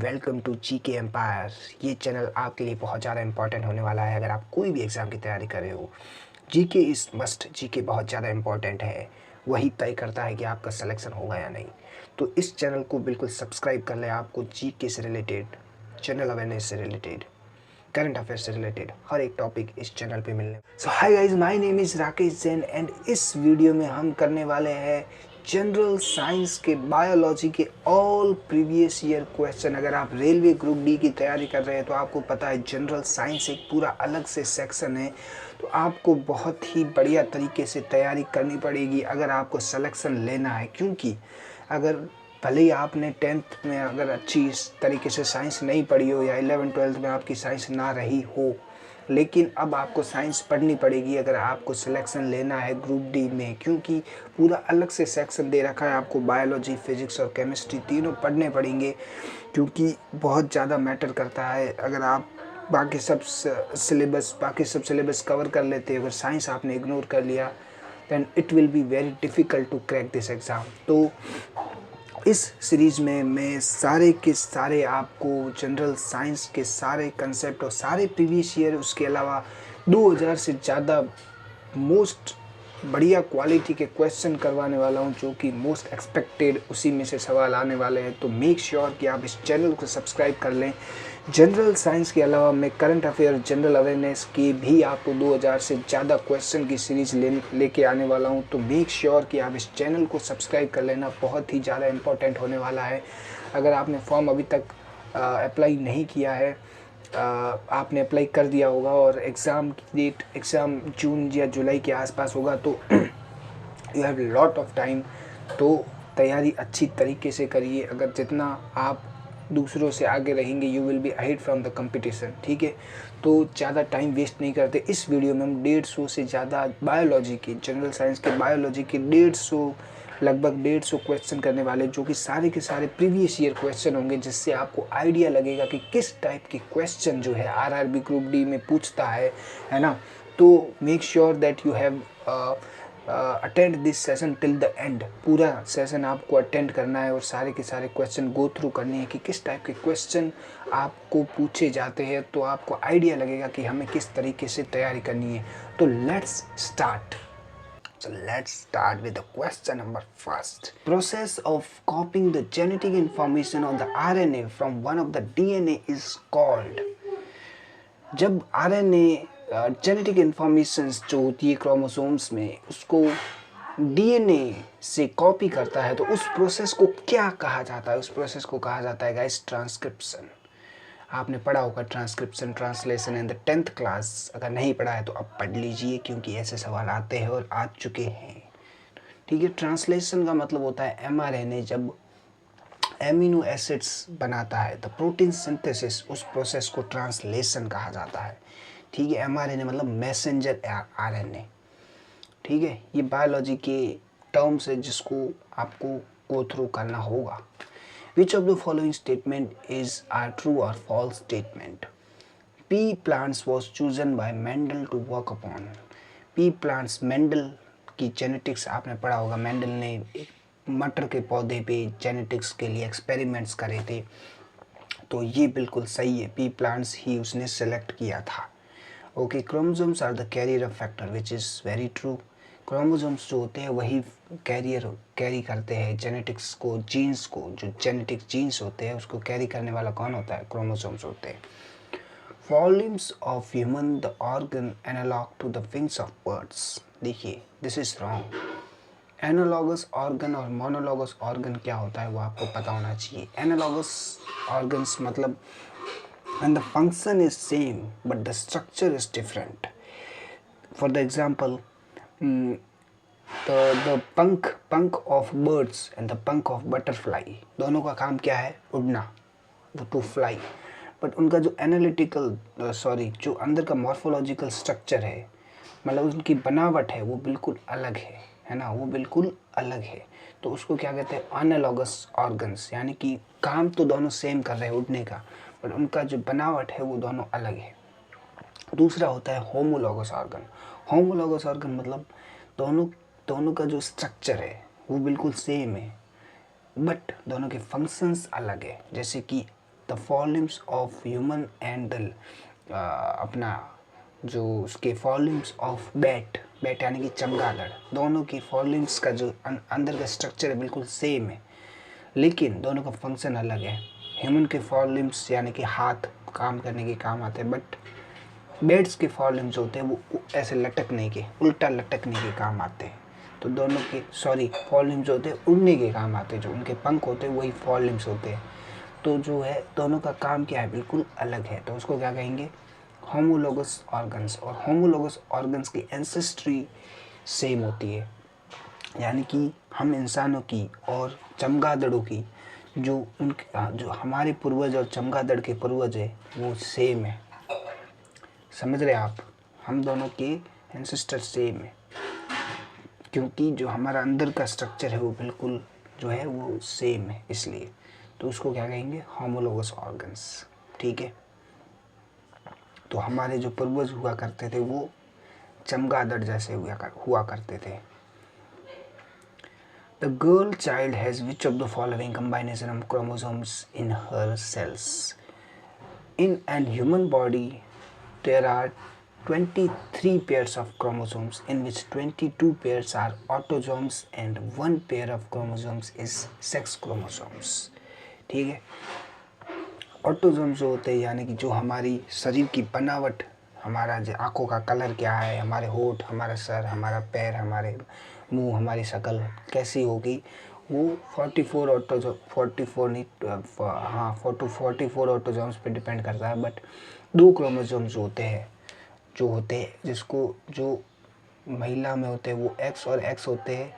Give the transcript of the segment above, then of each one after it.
Welcome to GK empire. ये channel आपके लिए बहुत ज़्यादा इंपॉर्टेंट होने वाला है। अगर आप कोई भी एग्ज़ाम की तैयारी कर रहे हो, जीके इज़ मस्ट। जीके बहुत ज़्यादा इंपॉर्टेंट है, वही तय करता है कि आपका सिलेक्शन होगा या नहीं। तो इस चैनल को बिल्कुल सब्सक्राइब कर लें। आपको जीके से रिलेटेड, जनरल अवेयरनेस से रिलेटेड, करंट अफेयर से रिलेटेड हर एक टॉपिक इस चैनल पे मिलने। So hi guys, my name is Rakesh Jain and इस वीडियो में हम करने वाले हैं जनरल साइंस के बायोलॉजी के ऑल प्रीवियस ईयर क्वेश्चन। अगर आप रेलवे ग्रुप डी की तैयारी कर रहे हैं तो आपको पता है जनरल साइंस एक पूरा अलग से सेक्शन है। तो आपको बहुत ही बढ़िया तरीके से तैयारी करनी पड़ेगी अगर आपको सिलेक्शन लेना है, क्योंकि अगर भले ही आपने 10th में अगर अच्छी इस तरीके से साइंस नहीं पढ़ी हो या 11th-12th में आपकी साइंस ना रही हो, लेकिन अब आपको साइंस पढ़नी पड़ेगी अगर आपको सिलेक्शन लेना है ग्रुप डी में, क्योंकि पूरा अलग से सेक्शन दे रखा है। आपको बायोलॉजी, फिजिक्स और केमिस्ट्री तीनों पढ़ने पड़ेंगे, क्योंकि बहुत ज़्यादा मैटर करता है। अगर आप बाकी सब सिलेबस कवर कर लेते हैं, अगर साइंस आपने इग्नोर कर लिया, then it will be very difficult to crack this exam. तो इस सीरीज़ में मैं सारे के सारे आपको जनरल साइंस के सारे कंसेप्ट और सारे प्रीवियस ईयर, उसके अलावा 2000 से ज़्यादा मोस्ट बढ़िया क्वालिटी के क्वेश्चन करवाने वाला हूं, जो कि मोस्ट एक्सपेक्टेड उसी में से सवाल आने वाले हैं। तो मेक श्योर कि आप इस चैनल को सब्सक्राइब कर लें। जनरल साइंस के अलावा मैं करंट अफेयर, जनरल अवेयरनेस की भी आपको 2000 से ज़्यादा क्वेश्चन की सीरीज़ लेके आने वाला हूं। तो मेक श्योर कि आप इस चैनल को सब्सक्राइब कर लेना, बहुत ही ज़्यादा इंपॉर्टेंट होने वाला है। अगर आपने फॉर्म अभी तक अप्लाई नहीं किया है, आपने अप्लाई कर दिया होगा और एग्ज़ाम की डेट एग्ज़ाम जून या जुलाई के आसपास होगा, तो you have lot of time. तो तैयारी अच्छी तरीके से करिए। अगर जितना आप दूसरों से आगे रहेंगे, you will be ahead from the competition, ठीक है। तो ज़्यादा टाइम वेस्ट नहीं करते। इस वीडियो में हम 150 से ज़्यादा बायोलॉजी की, जनरल साइंस के बायोलॉजी के 150, लगभग 150 क्वेश्चन करने वाले, जो कि सारे के सारे प्रीवियस ईयर क्वेश्चन होंगे, जिससे आपको आइडिया लगेगा कि किस टाइप के क्वेश्चन जो है आरआरबी ग्रुप डी में पूछता है ना। तो make sure that you have attend this session till the end. पूरा सेशन आपको अटेंड करना है और सारे के सारे क्वेश्चन गो थ्रू करने हैं कि किस टाइप के क्वेश्चन आपको पूछे जाते हैं, तो आपको आइडिया लगेगा कि हमें किस तरीके से तैयारी करनी है। तो let's start. So let's start with the question number first. Process of copying the genetic information on the RNA from one of the DNA is called. जब RNA जेनेटिक इंफॉर्मेशन जो होती है क्रोमोसोम्स में, उसको DNA से copy करता है, तो उस प्रोसेस को क्या कहा जाता है? उस प्रोसेस को कहा जाता है गाइस ट्रांसक्रिप्शन। आपने पढ़ा होगा transcription, translation in the 10th class. अगर नहीं पढ़ा है तो अब पढ़ लीजिए, क्योंकि ऐसे सवाल आते हैं और आ चुके हैं, ठीक है। ट्रांसलेशन का मतलब होता है mRNA जब एमिनो एसिड्स बनाता है, द प्रोटीन सिंथेसिस, उस प्रोसेस को ट्रांसलेशन कहा जाता है, ठीक है। mRNA मतलब मैसेंजर RNA, ठीक है। ये बायोलॉजी के टर्म्स है जिसको आपको गो थ्रू करना होगा। Which of the following statement is a true or false statement? Pea plants was chosen by Mendel to work upon. Pea plants, Mendel की जेनेटिक्स आपने पढ़ा होगा। मेंडल ने मटर के पौधे पे जेनेटिक्स के लिए एक्सपेरिमेंट्स करे थे, तो ये बिल्कुल सही है। पी प्लांट्स ही उसने सेलेक्ट किया था। Okay, chromosomes are the carrier of factor, which is very true. Chromosomes जो होते हैं वही कैरी करते हैं जेनेटिक्स को, जीन्स को। जो जेनेटिक जीन्स होते हैं उसको कैरी करने वाला कौन होता है? क्रोमोसोम्स होते हैं। Volumes of human the organ analog to the wings of birds. देखिए, this is wrong. Analogous organ और मोनोलॉगस ऑर्गन क्या होता है वो आपको पता होना चाहिए। एनालॉगस ऑर्गन्स मतलब when the function is same but the structure is different. For the example, the पंख of birds and the पंख of butterfly, दोनों का काम क्या है? उड़ना, टू फ्लाई। बट उनका जो एनालिटिकल जो अंदर का मॉर्फोलॉजिकल स्ट्रक्चर है, मतलब उनकी बनावट है, वो बिल्कुल अलग है ना, वो बिल्कुल अलग है। तो उसको क्या कहते हैं? एनालॉगस ऑर्गन्स, यानी कि काम तो दोनों सेम कर रहे हैं उड़ने का, बट उनका जो बनावट है वो दोनों अलग है। दूसरा होता है होमोलॉगस ऑर्गन। होमोलॉगस ऑर्गन मतलब दोनों का जो स्ट्रक्चर है वो बिल्कुल सेम है, बट दोनों के फंक्शंस अलग है। जैसे कि the forelimbs of human and the अपना जो उसके फॉलिम्स ऑफ बैट यानी कि चमगादड़, दोनों की फॉलिम्स का जो अंदर का स्ट्रक्चर है बिल्कुल सेम है, लेकिन दोनों का फंक्शन अलग है। ह्यूमन के फॉलिम्स यानी कि हाथ काम करने के काम आते हैं, बट बेड्स के फॉलिम्स होते हैं वो ऐसे लटकने के, उल्टा लटकने के काम आते हैं। तो दोनों के फॉलिम्स होते हैं उड़ने के काम आते हैं, जो उनके पंख होते हैं वही फॉलिम्स होते हैं। तो जो है दोनों का काम क्या है, बिल्कुल अलग है। तो उसको क्या कहेंगे, होमोलोगस ऑर्गन्स। और होमोलोगस ऑर्गन्स की एंसेस्ट्री सेम होती है, यानी कि हम इंसानों की और चमगादड़ों की जो हमारे पूर्वज और चमगादड़ के पूर्वज है वो सेम है। समझ रहे आप, हम दोनों के एंसेस्टर सेम है, क्योंकि जो हमारा अंदर का स्ट्रक्चर है वो बिल्कुल जो है वो सेम है, इसलिए। तो उसको क्या कहेंगे, होमोलोगस ऑर्गन्स। ठीक है, तो हमारे जो पूर्वज हुआ करते थे वो चमगादड़ जैसे हुआ करते थे। The girl child has which of the following combination of chromosomes in her cells? In an human body there are 23 pairs of chromosomes, in which 22 pairs are autosomes and 1 pair of chromosomes is sex chromosomes. ठीक है, autosomes होते हैं यानी कि जो हमारी शरीर की बनावट, हमारा जो आँखों का कलर क्या है, हमारे होठ, हमारा सर, हमारा पैर, हमारे मुंह, हमारी शक्ल कैसी होगी, वो 44 ऑटोजोम्स पे डिपेंड करता है। बट 2 क्रोमोसोम्स होते हैं जिसको जो महिला में होते हैं वो X और X होते हैं,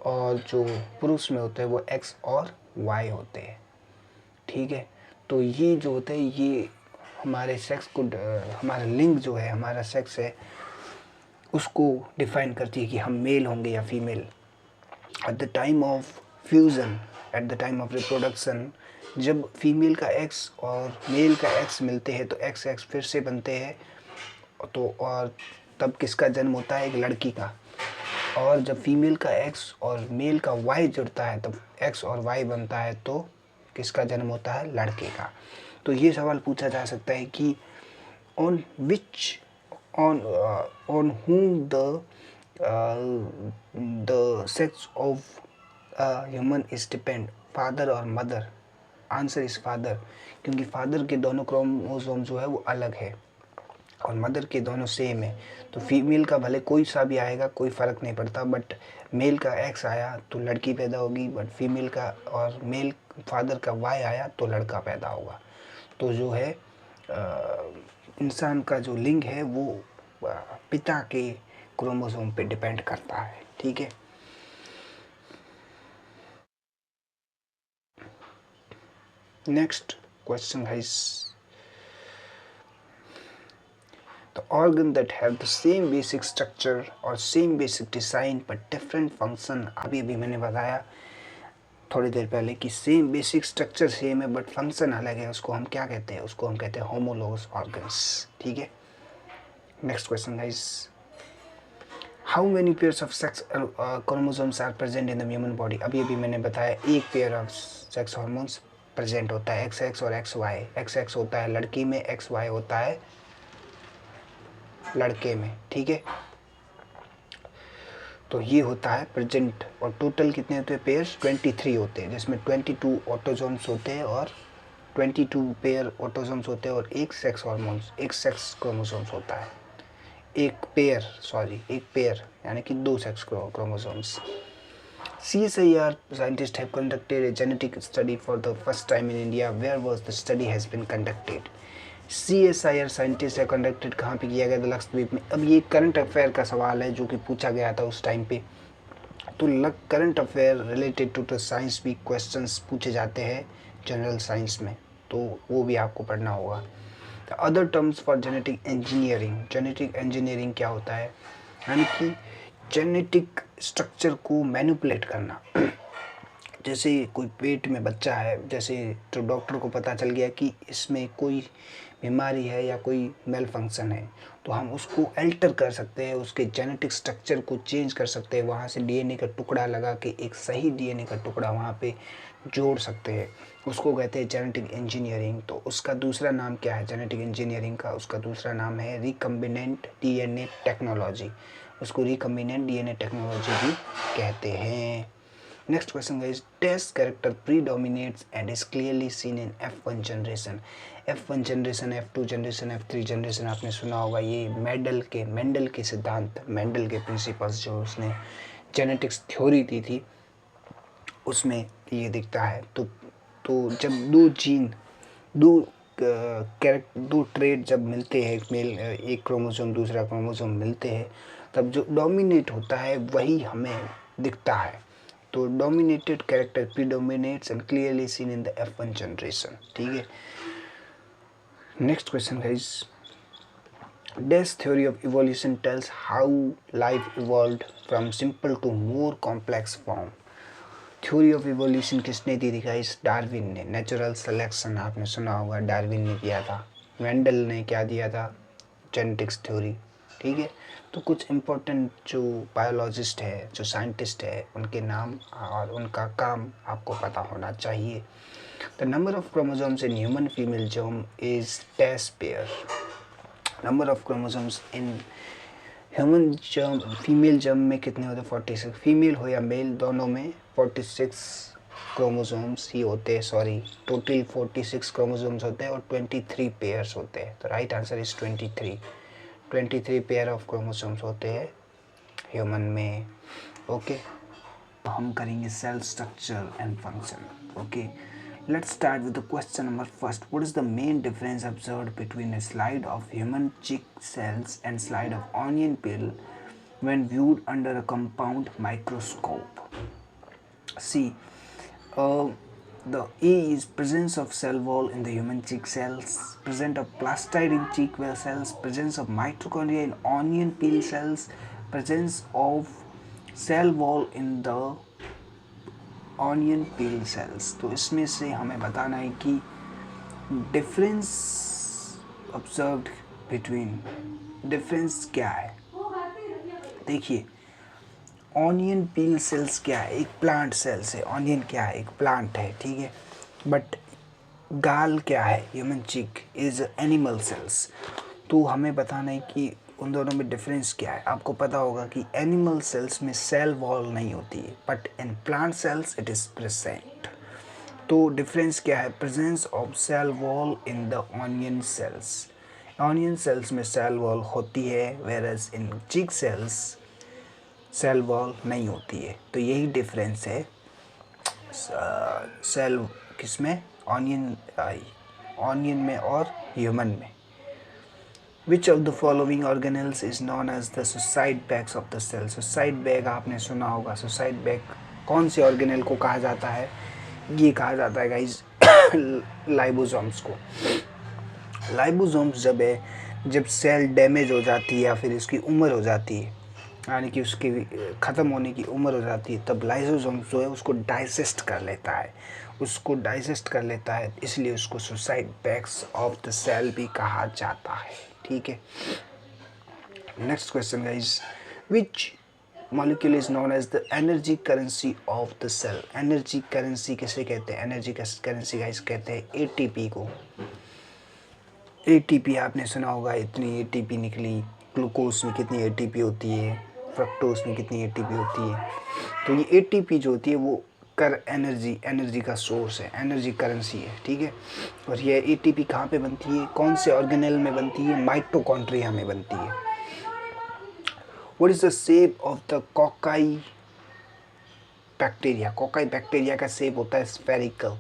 और जो पुरुष में होते हैं वो X और Y होते हैं। ठीक है, तो ये जो होते हैं ये हमारे सेक्स को, हमारा लिंग जो है, हमारा सेक्स है, उसको डिफाइन करती है कि हम मेल होंगे या female. At the time of fusion, at the time of reproduction, जब फीमेल का X और मेल का X मिलते हैं तो XX फिर से बनते हैं, तो और तब किसका जन्म होता है, एक लड़की का। और जब फीमेल का X और मेल का Y जुड़ता है तब X और Y बनता है, तो किसका जन्म होता है, लड़के का। तो ये सवाल पूछा जा सकता है कि on whom the sex of human is depend, father और मदर? आंसर इज फादर, क्योंकि फादर के दोनों क्रोमोसोम जो है वो अलग है और मदर के दोनों सेम है। तो फीमेल का भले कोई सा भी आएगा कोई फ़र्क नहीं पड़ता, बट मेल का X आया तो लड़की पैदा होगी, बट फीमेल का और मेल फादर का Y आया तो लड़का पैदा होगा। तो जो है इंसान का जो लिंग है वो पिता के क्रोमोसोम पे डिपेंड करता है। ठीक है, नेक्स्ट क्वेश्चन है, the organ that have the same basic structure or same basic design but different function। अभी मैंने बताया थोड़ी देर पहले कि सेम बेसिक स्ट्रक्चर सेम है बट फंक्शन अलग है, उसको हम क्या कहते हैं, उसको हम कहते हैं होमोलोगस ऑर्गन्स। ठीक है, next question guys, how many pairs of sex chromosomes are present in the human body? अभी मैंने बताया एक pair of sex hormones present होता है, XX और XY। XX होता है लड़की में, XY होता है लड़के में। ठीक है, तो ये होता है प्रेजेंट। और टोटल कितने होते हैं पेयर्स? 23 होते हैं, जिसमें 22 ऑटोजोम्स होते हैं और 22 पेयर ऑटोजोम्स होते हैं और एक सेक्स हार्मोन्स, एक सेक्स क्रोमोसोम्स होता है। एक पेयर यानी कि 2 sex chromosomes. CSIR scientists have conducted a genetic study for the first time in India. Where was the study has been conducted? CSIR scientist है कंडक्टेड कहाँ पे किया गया था? लक्षद्वीप में। अब ये करंट अफेयर का सवाल है जो कि पूछा गया था उस टाइम पे। तो current affair related to the science भी क्वेश्चंस पूछे जाते हैं जनरल साइंस में, तो वो भी आपको पढ़ना होगा। The other terms for genetic engineering, genetic engineering क्या होता है? यानी कि जेनेटिक स्ट्रक्चर को मैनिपुलेट करना। जैसे कोई पेट में बच्चा है, जैसे तो डॉक्टर को पता चल गया कि इसमें कोई बीमारी है या कोई मेल फंक्शन है, तो हम उसको अल्टर कर सकते हैं, उसके जेनेटिक स्ट्रक्चर को चेंज कर सकते हैं, वहाँ से डीएनए का टुकड़ा लगा के एक सही डीएनए का टुकड़ा वहाँ पे जोड़ सकते हैं। उसको कहते हैं जेनेटिक इंजीनियरिंग। तो उसका दूसरा नाम क्या है जेनेटिक इंजीनियरिंग का? उसका दूसरा नाम है रिकम्बिनेंट डीएनए टेक्नोलॉजी। उसको रिकम्बिनेंट डीएनए टेक्नोलॉजी भी कहते हैं। Next question is, test character predominates and is clearly seen in F1 generation. F1 generation, F2 generation, F3 generation आपने सुना होगा। ये मेंडल के सिद्धांत, मेंडल के प्रिंसिपल्स जो उसने जेनेटिक्स थ्योरी दी थी उसमें ये दिखता है। तो जब दो जीन, दो ट्रेड जब मिलते हैं, एक क्रोमोसोम दूसरा क्रोमोसोम मिलते हैं, तब जो डोमिनेट होता है वही हमें दिखता है। तो dominated character predominates and clearly seen in the F1 generation. ठीक है। Next question guys, Day's theory of evolution tells how life evolved from simple to more complex form. Theory of evolution किसने दी थी गाइस? डार्विन ने। Natural selection आपने सुना होगा, Darwin ने किया था। मेंडल ने क्या दिया था? Genetics theory. ठीक है। तो कुछ इम्पोर्टेंट जो बायोलॉजिस्ट है, जो साइंटिस्ट है, उनके नाम और उनका काम आपको पता होना चाहिए। The number of chromosomes in human female germ is 10 pair. Number of chromosomes in human germ, female germ में कितने होते हैं? 46। फीमेल हो या मेल दोनों में 46 क्रोमोसोम्स ही होते हैं। सॉरी, टोटल 46 क्रोमोसोम्स होते हैं और 23 पेयर्स होते हैं। तो right answer is 23 pair of chromosomes होते हैं ह्यूमन में। ओके, हम करेंगे cell structure and function. Okay, let's start with the question number first. What is the main difference observed between a slide of human chick cells and slide of onion peel when viewed under a compound microscope? See, the A is presence of cell wall in the human chick cells, presence of plastide in chick cells, presence of mitochondria in onion peel cells, presence of cell wall in the onion peel cells. तो इसमें से हमें बताना है कि difference observed between, difference क्या है। देखिए, ऑनियन पील सेल्स क्या है? एक प्लांट सेल्स है। ऑनियन क्या है? एक प्लांट है। ठीक है। बट गाल क्या है? ह्यूमन चिक इज एनिमल सेल्स। तो हमें बताना है कि उन दोनों में डिफरेंस क्या है। आपको पता होगा कि एनिमल सेल्स में सेल वॉल नहीं होती है, but in plant cells it is present. तो डिफरेंस क्या है? Presence of cell wall in the onion cells. Onion cells में सेल वॉल होती है, वेरएज इन चिक सेल्स सेल वॉल नहीं होती है। तो यही डिफरेंस है सेल किसमें? ऑनियन में और ह्यूमन में। Which of the following organelles is known as the suicide bags of the cell? suicide bag आपने सुना होगा। suicide bag कौन से ऑर्गेनेल को कहा जाता है? ये कहा जाता है गाइज लाइबोसोम्स को। लाइबोसोम्स जब सेल डैमेज हो जाती है या फिर उसकी उम्र हो जाती है, यानी कि उसकी ख़त्म होने की उम्र हो जाती है, तब लाइसोसोम्स जो है उसको डाइजेस्ट कर लेता है, इसलिए उसको suicide bags of the cell भी कहा जाता है। ठीक है। Next question guys, which molecule is known as the energy currency of the cell? Energy currency किसे कहते हैं? एनर्जी करेंसी गाइज कहते हैं एटीपी को। एटीपी आपने सुना होगा, इतनी एटीपी निकली। ग्लूकोज में कितनी एटीपी होती है, फ्रक्टोज में कितनी एटीपी होती है। तो ये एटीपी जो होती है वो एनर्जी का सोर्स है, एनर्जी करेंसी है। ठीक है। और ये एटीपी कहाँ पे बनती है? कौन से ऑर्गेनेल में बनती है? माइटोकॉन्ड्रिया में बनती है। What is the shape of the cocci bacteria? Cocci bacteria का शेप होता है स्फेरिकल।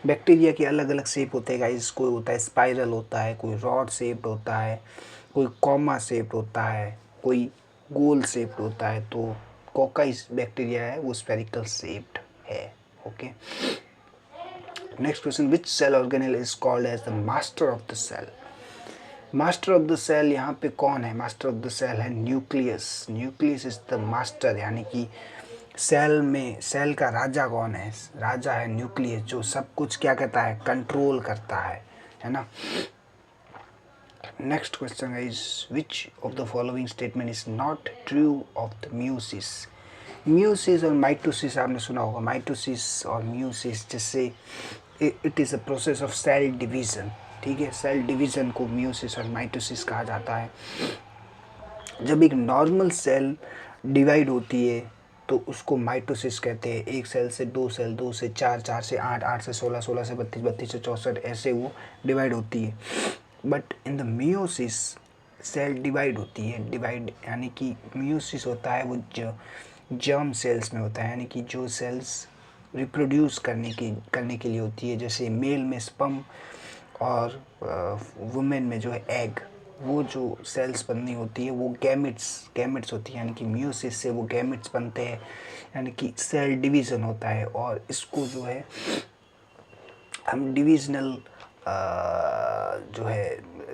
बैक्टीरिया के अलग अलग शेप होते हैं गाइस। कोई होता है स्पाइरल होता है, कोई रॉड शेप्ड होता है, कोई कॉमा शेप्ड होता है, कोई गोल शेप्ड होता है। तो कोकाई बैक्टीरिया है वो स्फेरिकल शेप्ड है। Okay. Next question, which cell organelle is called as the master of the cell? Master of the cell यहाँ पे कौन है? मास्टर ऑफ द सेल है nucleus. Nucleus is the master, यानी कि सेल का राजा कौन है? राजा है न्यूक्लियस, जो सब कुछ क्या कहता है, कंट्रोल करता है ना। Next question is which of the following statement is not true of the meiosis. Meiosis और माइटोसिस आपने सुना होगा, माइटोसिस और म्यूसिस, जिससे it is a process of cell division, ठीक है। सेल डिवीज़न को म्यूसिस और माइटोसिस कहा जाता है। जब एक नॉर्मल सेल डिवाइड होती है तो उसको माइटोसिस कहते हैं। एक सेल से दो सेल, दो से चार, चार से आठ, आठ से 16, 16 से 32, 32 से 64, ऐसे वो डिवाइड होती है। But in the meiosis cell divide होती है। डिवाइड यानी कि मियोसिस होता है वो जर्म सेल्स में होता है, यानी कि जो सेल्स रिप्रोड्यूस करने के लिए होती है, जैसे मेल में स्पर्म और वुमेन में जो है एग, वो जो सेल्स बननी होती है वो गैमेट्स होती है, यानी कि म्यूसिस से वो गैमेट्स बनते हैं, यानी कि सेल डिवीज़न होता है। और इसको जो है हम डिविजनल जो है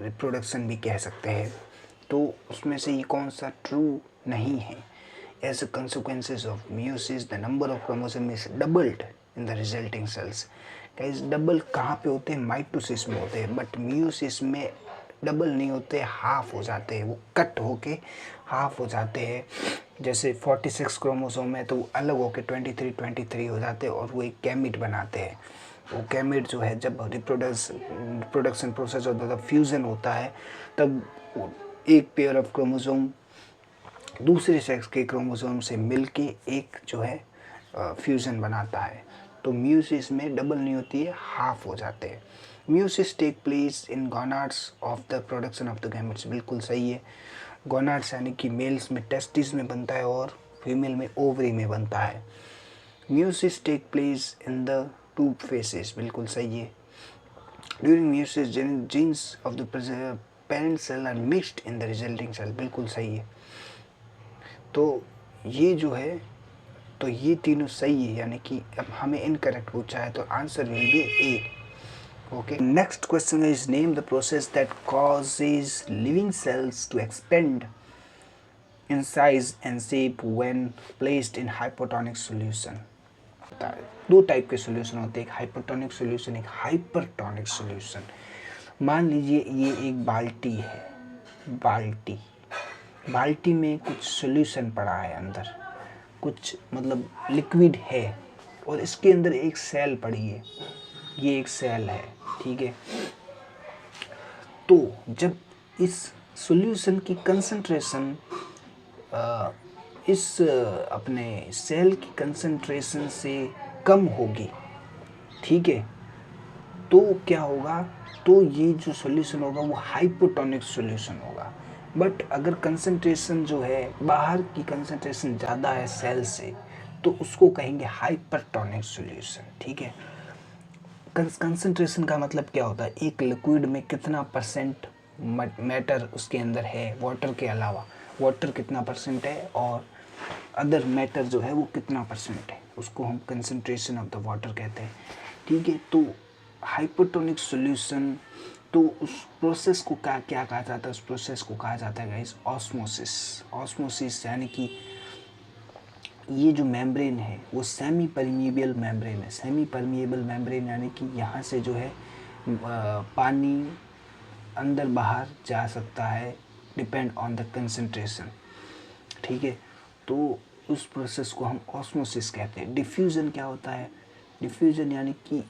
रिप्रोडक्शन भी कह सकते हैं। तो उसमें से ये कौन सा ट्रू नहीं है? As a consequences of meiosis the number of chromosome is doubled in the resulting cells. Guys double कहाँ पे होते हैं? माइटोसिस में होते हैं, बट म्यूसिस में डबल नहीं होते, हाफ हो जाते हैं, वो कट होके हाफ हो जाते हैं। जैसे 46 क्रोमोसोम है तो वो अलग होके 23 हो जाते हैं और वो एक गैमेट बनाते हैं। वो गैमेट जो है जब रिप्रोडक्शन प्रोसेस होता है, फ्यूज़न होता है, तब एक पेयर ऑफ क्रोमोसोम दूसरे सेक्स के क्रोमोसोम से मिलके एक जो है फ्यूज़न बनाता है। तो म्यूसिस में डबल नहीं होती है, हाफ हो जाते हैं। Meiosis take place in gonads of the production of the gametes, बिल्कुल सही है। गोनाड्स यानी कि मेल्स में टेस्टिस में बनता है और फीमेल में ओवरी में बनता है। Meiosis take place in the two phases, बिल्कुल सही है। During meiosis genes of the parent cell are mixed in the resulting cell, बिल्कुल सही है। तो ये जो है, तो ये तीनों सही है, यानी कि अब हमें इनकरेक्ट पूछा है तो answer will be A. Okay, next question is name the process that causes living cells to expand in size and shape when placed in hypotonic solution. दो टाइप के सॉल्यूशन होते हैं, एक हाइपोटोनिक सॉल्यूशन, एक hypertonic solution. मान लीजिए ये एक बाल्टी है, बाल्टी में कुछ सॉल्यूशन पड़ा है, अंदर कुछ मतलब लिक्विड है, और इसके अंदर एक सेल पड़ी है, ये एक सेल है, ठीक है। तो जब इस सॉल्यूशन की कंसंट्रेशन इस अपने सेल की कंसंट्रेशन से कम होगी, ठीक है, तो क्या होगा, तो ये जो सॉल्यूशन होगा वो हाइपोटोनिक सॉल्यूशन होगा। बट अगर कंसंट्रेशन जो है, बाहर की कंसंट्रेशन ज़्यादा है सेल से, तो उसको कहेंगे हाइपरटोनिक सॉल्यूशन, ठीक है। कंसंट्रेशन का मतलब क्या होता है? एक लिक्विड में कितना परसेंट मैटर उसके अंदर है, वाटर के अलावा, वाटर कितना परसेंट है और अदर मैटर जो है वो कितना परसेंट है, उसको हम कंसंट्रेशन ऑफ द वाटर कहते हैं, ठीक है। तो हाइपोटोनिक सॉल्यूशन, तो उस प्रोसेस को क्या कहा जाता है? उस प्रोसेस को कहा जाता है गाइस ऑस्मोसिस। ऑस्मोसिस यानी कि ये जो मेम्ब्रेन है वो सेमी परमिएबल मेम्ब्रेन है। सेमी परमिएबल मेम्ब्रेन यानी कि यहाँ से जो है पानी अंदर बाहर जा सकता है, डिपेंड ऑन द कंसंट्रेशन, ठीक है। तो उस प्रोसेस को हम ऑस्मोसिस कहते हैं। डिफ्यूज़न क्या होता है? डिफ्यूज़न यानी कि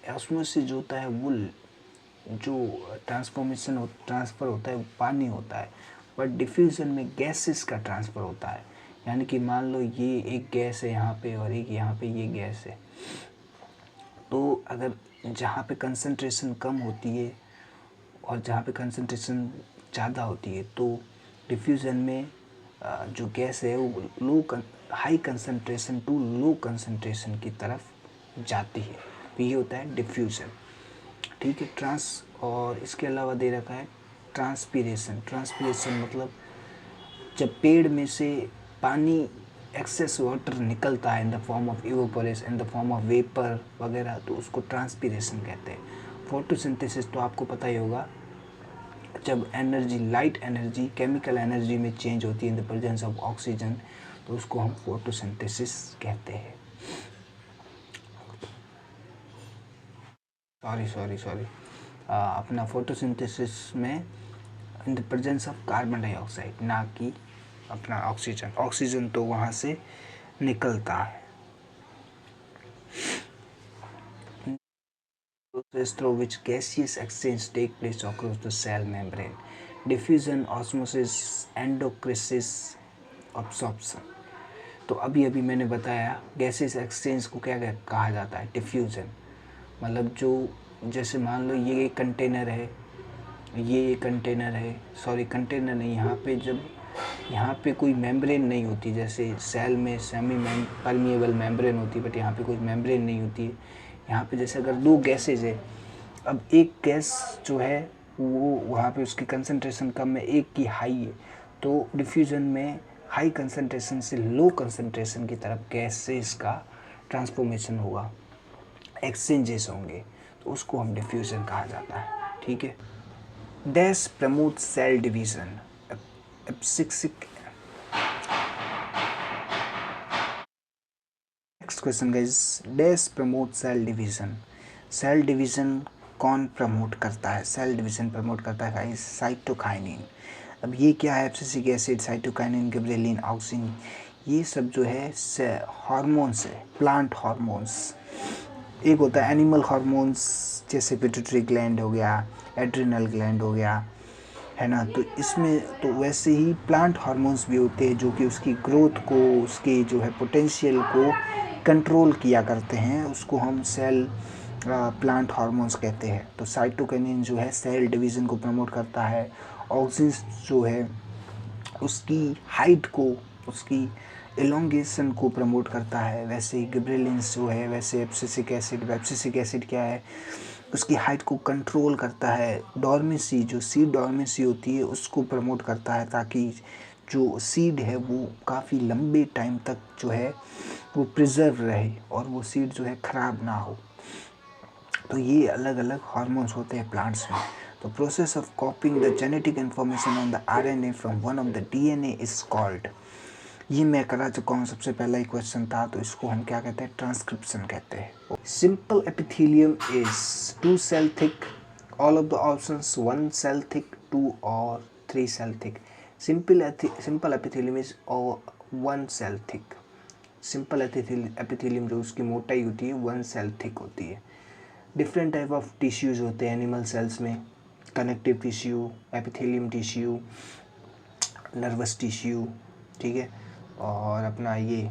ऑस्मोसिस जो होता है वो जो ट्रांसफ़र होता है वो पानी होता है, बट डिफ्यूज़न में गैसेस का ट्रांसफ़र होता है। यानी कि मान लो ये एक गैस है यहाँ पे और एक यहाँ पे ये गैस है, तो अगर जहाँ पे कंसंट्रेशन कम होती है और जहाँ पे कंसंट्रेशन ज़्यादा होती है, तो डिफ्यूज़न में जो गैस है वो high concentration to low concentration की तरफ जाती है, तो ये होता है डिफ्यूज़न, ठीक है। और इसके अलावा दे रखा है ट्रांसपीरेशन। ट्रांसपीरेशन मतलब जब पेड़ में से पानी एक्सेस वाटर निकलता है इन the form of evaporation, in the form of vapour वगैरह, तो उसको ट्रांसपीरेशन कहते हैं। फोटोसिंथेसिस तो आपको पता ही होगा, जब energy, light energy chemical energy में चेंज होती है in the presence of oxygen, तो उसको हम फोटोसिंथेसिस कहते हैं। सॉरी अपना फोटोसिंथेसिस में in the presence of carbon dioxide, ना कि अपना ऑक्सीजन। ऑक्सीजन तो वहाँ से निकलता है। Process through which gaseous exchange take place across the cell membrane: diffusion, osmosis, endocrisis, absorption। तो अभी अभी मैंने बताया गैसेस एक्सचेंज को क्या कहा जाता है, डिफ्यूज़न। मतलब जो जैसे मान लो ये कंटेनर है, ये कंटेनर है, सॉरी कंटेनर नहीं, यहाँ पे जब यहाँ पे कोई मेम्ब्रेन नहीं होती, जैसे सेल में सेमी परमिएबल मेम्ब्रेन होती है, बट यहाँ पे कोई मेम्ब्रेन नहीं होती है। यहाँ पे जैसे अगर दो गैसेज है, अब एक गैस जो है वो वहाँ पे उसकी कंसंट्रेशन कम है, एक की हाई है, तो डिफ्यूज़न में हाई कंसंट्रेशन से लो कंसंट्रेशन की तरफ गैसेस का ट्रांसफॉर्मेशन होगा, एक्सचेंजेस होंगे, तो उसको हम डिफ्यूज़न कहा जाता है। ठीक है। Dash promote cell division. Next question guys, dash promote cell division. Cell division कौन प्रमोट करता है? सेल डिवीज़न प्रमोट करता है गाइस साइटोकाइनिन। अब ये क्या है? Abscisic acid, cytokinin, gibberellin, auxin, ये सब जो है हार्मोन्स है, प्लांट हार्मोन्स। एक होता है एनिमल हार्मोन्स, जैसे पिट्यूटरी ग्लैंड हो गया, एड्रिनल ग्लैंड हो गया, है ना। तो इसमें तो वैसे ही प्लांट हार्मोन्स भी होते हैं जो कि उसकी ग्रोथ को, उसके जो है पोटेंशियल को कंट्रोल किया करते हैं, उसको हम सेल प्लांट हार्मोन्स कहते हैं। तो साइटोकिनिन जो है सेल डिवीज़न को प्रमोट करता है, ऑक्सिन जो है उसकी हाइट को, उसकी एलोंगेशन को प्रमोट करता है, वैसे ही गिबरेलिन्स जो है, वैसे एब्सिसिक एसिड क्या है, उसकी हाइट को कंट्रोल करता है। डॉर्मेंसी, जो सीड डॉर्मेंसी होती है उसको प्रमोट करता है, ताकि जो सीड है वो काफ़ी लंबे टाइम तक जो है वो प्रिजर्व रहे और वो सीड जो है ख़राब ना हो। तो ये अलग अलग हार्मोन्स होते हैं प्लांट्स में। तो process of copying the genetic information on the RNA from one of the DNA is called, ये मैं करा चुका हूँ, सबसे पहला ही क्वेश्चन था, तो इसको हम क्या कहते हैं? ट्रांसक्रिप्शन कहते हैं। Simple epithelium is 2 cell thick, all of the options 1 cell thick, 2 और 3 cell thick. Simple epithelium is 1 cell thick. Simple epithelium जो उसकी मोटाई होती है 1 सेल थिक होती है। डिफरेंट टाइप ऑफ टिश्यूज़ होते हैं एनिमल सेल्स में, connective tissue, epithelium tissue, nervous tissue, ठीक है, और अपना ये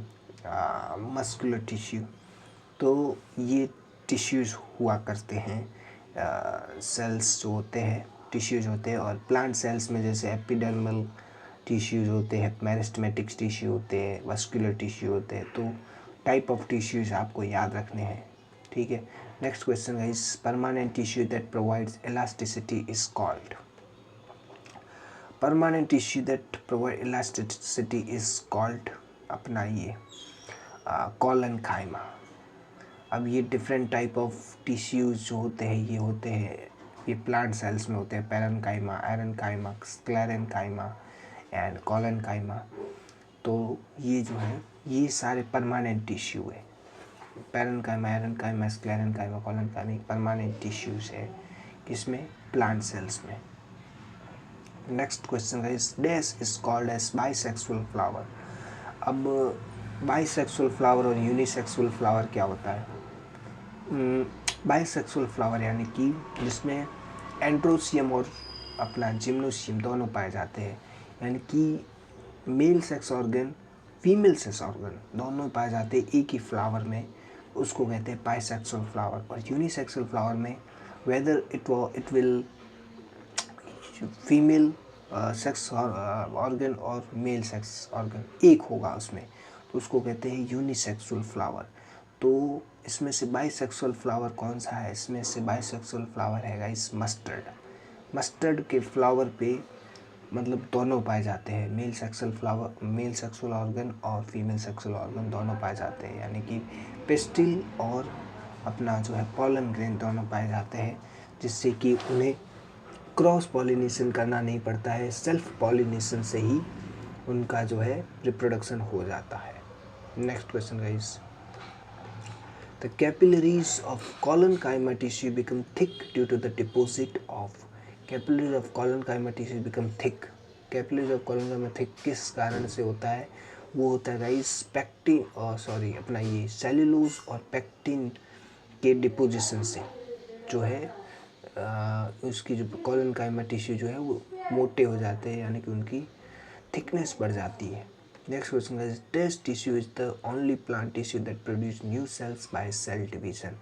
मस्कुलर टिश्यू। तो ये टिश्यूज़ हुआ करते हैं, सेल्स जो होते हैं, टिश्यूज़ होते हैं। और प्लांट सेल्स में जैसे एपिडर्मल टिश्यूज़ होते हैं, मेरिस्टेमेटिक टिश्यू होते हैं, मस्कुलर टिश्यू होते हैं। तो टाइप ऑफ टिश्यूज़ आपको याद रखने हैं। ठीक है। Next question guys, permanent tissue that provides elasticity is called. Permanent tissue that provide elasticity is called अपना ये कॉलनकाइमा। अब ये डिफरेंट टाइप ऑफ टिश्यूज़ जो होते हैं ये प्लांट सेल्स में होते हैं, parenchyma, aerenchyma, sclerenchyma and collenchyma. तो ये जो है ये सारे परमानेंट टिश्यू है। Parenchyma, aerenchyma, sclerenchyma, collenchyma permanent tissues है, किसमें? प्लांट सेल्स में। Next question guys, dash is called as bisexual flower. अब बाइसेक्सुअल फ्लावर और यूनिसेक्सुअल फ्लावर क्या होता है? बाइसेक्सुअल फ्लावर यानी कि जिसमें एंड्रोसियम और अपना जिम्नोसियम दोनों पाए जाते हैं, यानी कि male sex organ, female sex organ दोनों पाए जाते हैं एक ही फ्लावर में, उसको कहते हैं बाइसेक्सुअल फ्लावर। और यूनिसेक्सुअल फ्लावर में whether it will female sex organ और मेल सेक्स ऑर्गन एक होगा उसमें, तो उसको कहते हैं यूनिसेक्सुअल फ्लावर। तो इसमें से बाइसेक्सुअल फ्लावर कौन सा है? इसमें से बाइसेक्सुअल फ्लावर है गाइस मस्टर्ड। मस्टर्ड के फ्लावर पे मतलब दोनों पाए जाते हैं, मेल सेक्सुअल ऑर्गन और फीमेल सेक्सुअल ऑर्गन दोनों पाए जाते हैं, यानी कि पेस्टिल और अपना जो है पॉलन ग्रेन दोनों पाए जाते हैं, जिससे कि उन्हें क्रॉस पॉलिनेशन करना नहीं पड़ता है, सेल्फ पॉलिनेशन से ही उनका जो है रिप्रोडक्शन हो जाता है। Next question guys, the capillaries of collenchyma tissue become thick due to the deposit of capillaries of collenchyma tissue become thick। Capillaries of collenchyma thick किस कारण से होता है? वो होता है गाइस पैक्टिन और सॉरी अपना ये सेल्यूलोज और पैक्टिन के डिपोजिशन से जो है उसकी जो collenchyma टिश्यू जो है वो मोटे हो जाते हैं, यानी कि उनकी थिकनेस बढ़ जाती है। नेक्स्ट क्वेश्चन है, this tissue is the only plant tissue that produce new cells by cell division.